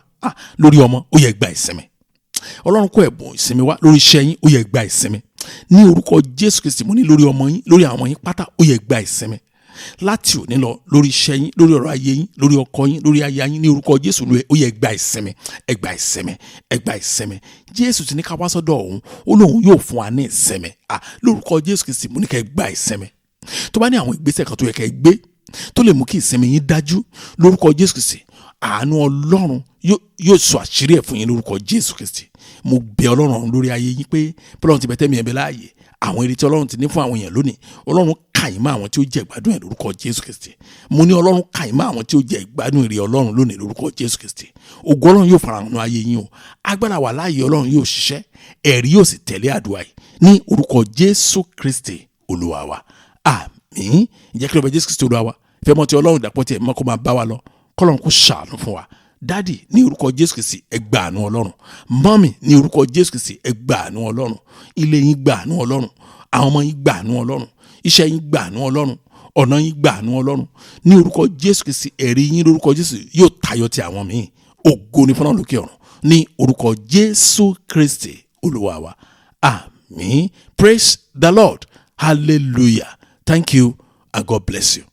lórí ọmọ ó yẹ gba ìsinmi Ọlọ́run kó ẹ̀bùn ìsinmi wá lórí iṣẹ́ yín ó yẹ gba ìsinmi ní orúkọ Jésù Kristi mo ní lórí ọmọ yín lórí àwọn yín pátá ó yẹ gba ìsinmi láti òní lọ lórí iṣẹ́ yín lórí ọ̀rọ̀ ayé yín lórí ọkọ yín lórí aya yín ní orúkọ Jésù ó yẹ gba ìsinmi ẹ gba ìsinmi Jésù ti ní ká wá sọ́dọ̀ òun ó lóun yóò fún wa ní ìsinmi lórúkọ Jésù Kristi mo ní ká gba ìsinmi tó bá ní àwọn ìgbésẹ̀ kan tó yẹ ká gbé tó lè mú kí ìsinmi yín dájú lórúkọ Jésù Kristi àánú Ọlọ́run yóò sọ àṣírí ẹ̀ fún yín lórúkọ Jésù Kristi mo bẹ̀ Ọlọ́run lórí ayé yín pé Ọlọ́run ti bẹ̀tẹ̀ mi ẹ̀bẹ̀ láàyè àwọn èrè tí Ọlọ́run ti ní fún àwọn èèyàn lónìí Ọlọ́run kà yín mọ́ àwọn tí ó jẹ ìgbádùn ẹ̀ lórúkọ Jésù Kristi mo ní Ọlọ́run kà yín mọ́ àwọn tí ó jẹ ìgbádùn èrè Ọlọ́run lónìí lórúkọ Jésù Kristi ògo Ọlọ́run yóò farahàn nínú ayé yín o agbára wà láàyè Ọlọ́run yóò ṣiṣẹ́ ẹ̀rí yóò sì tẹ̀lé àdúrà yìí ní orúkọ Jésù Kristi Olúwa wa àmín ìjẹ́ kí ló bẹ Jésù Kristi Olúwa wa ìfẹ́ mọ́ ti Ọlọ́run dàpọ̀ tiẹ̀ mọ́ kó máa bá wa lọ kọ́lọ́run kó ṣàánú fún wa dádì ní orúkọ Jésù Kristi ẹ gba àánú Ọlọ́run mọ́mì ní orúkọ Jésù Kristi ẹ gba àánú Ọlọ́run ilé yín gba àánú Ọlọ́run àwọn ọmọ yín gba àánú Ọlọ́run iṣẹ́ yín gba àánú Ọlọ́run ọ̀nà yín gba àánú Ọlọ́run ní orúkọ Jésù Kristi ẹ̀rí yín lórúkọ Jésù yóò tayọ ti àwọn míì ògo ni fún Ọlọ́run lókè ọ̀run ní orúkọ Jésù Kristi Olúwa wa àmín. me. Praise the Lord. Hallelujah. Thank you and God bless you.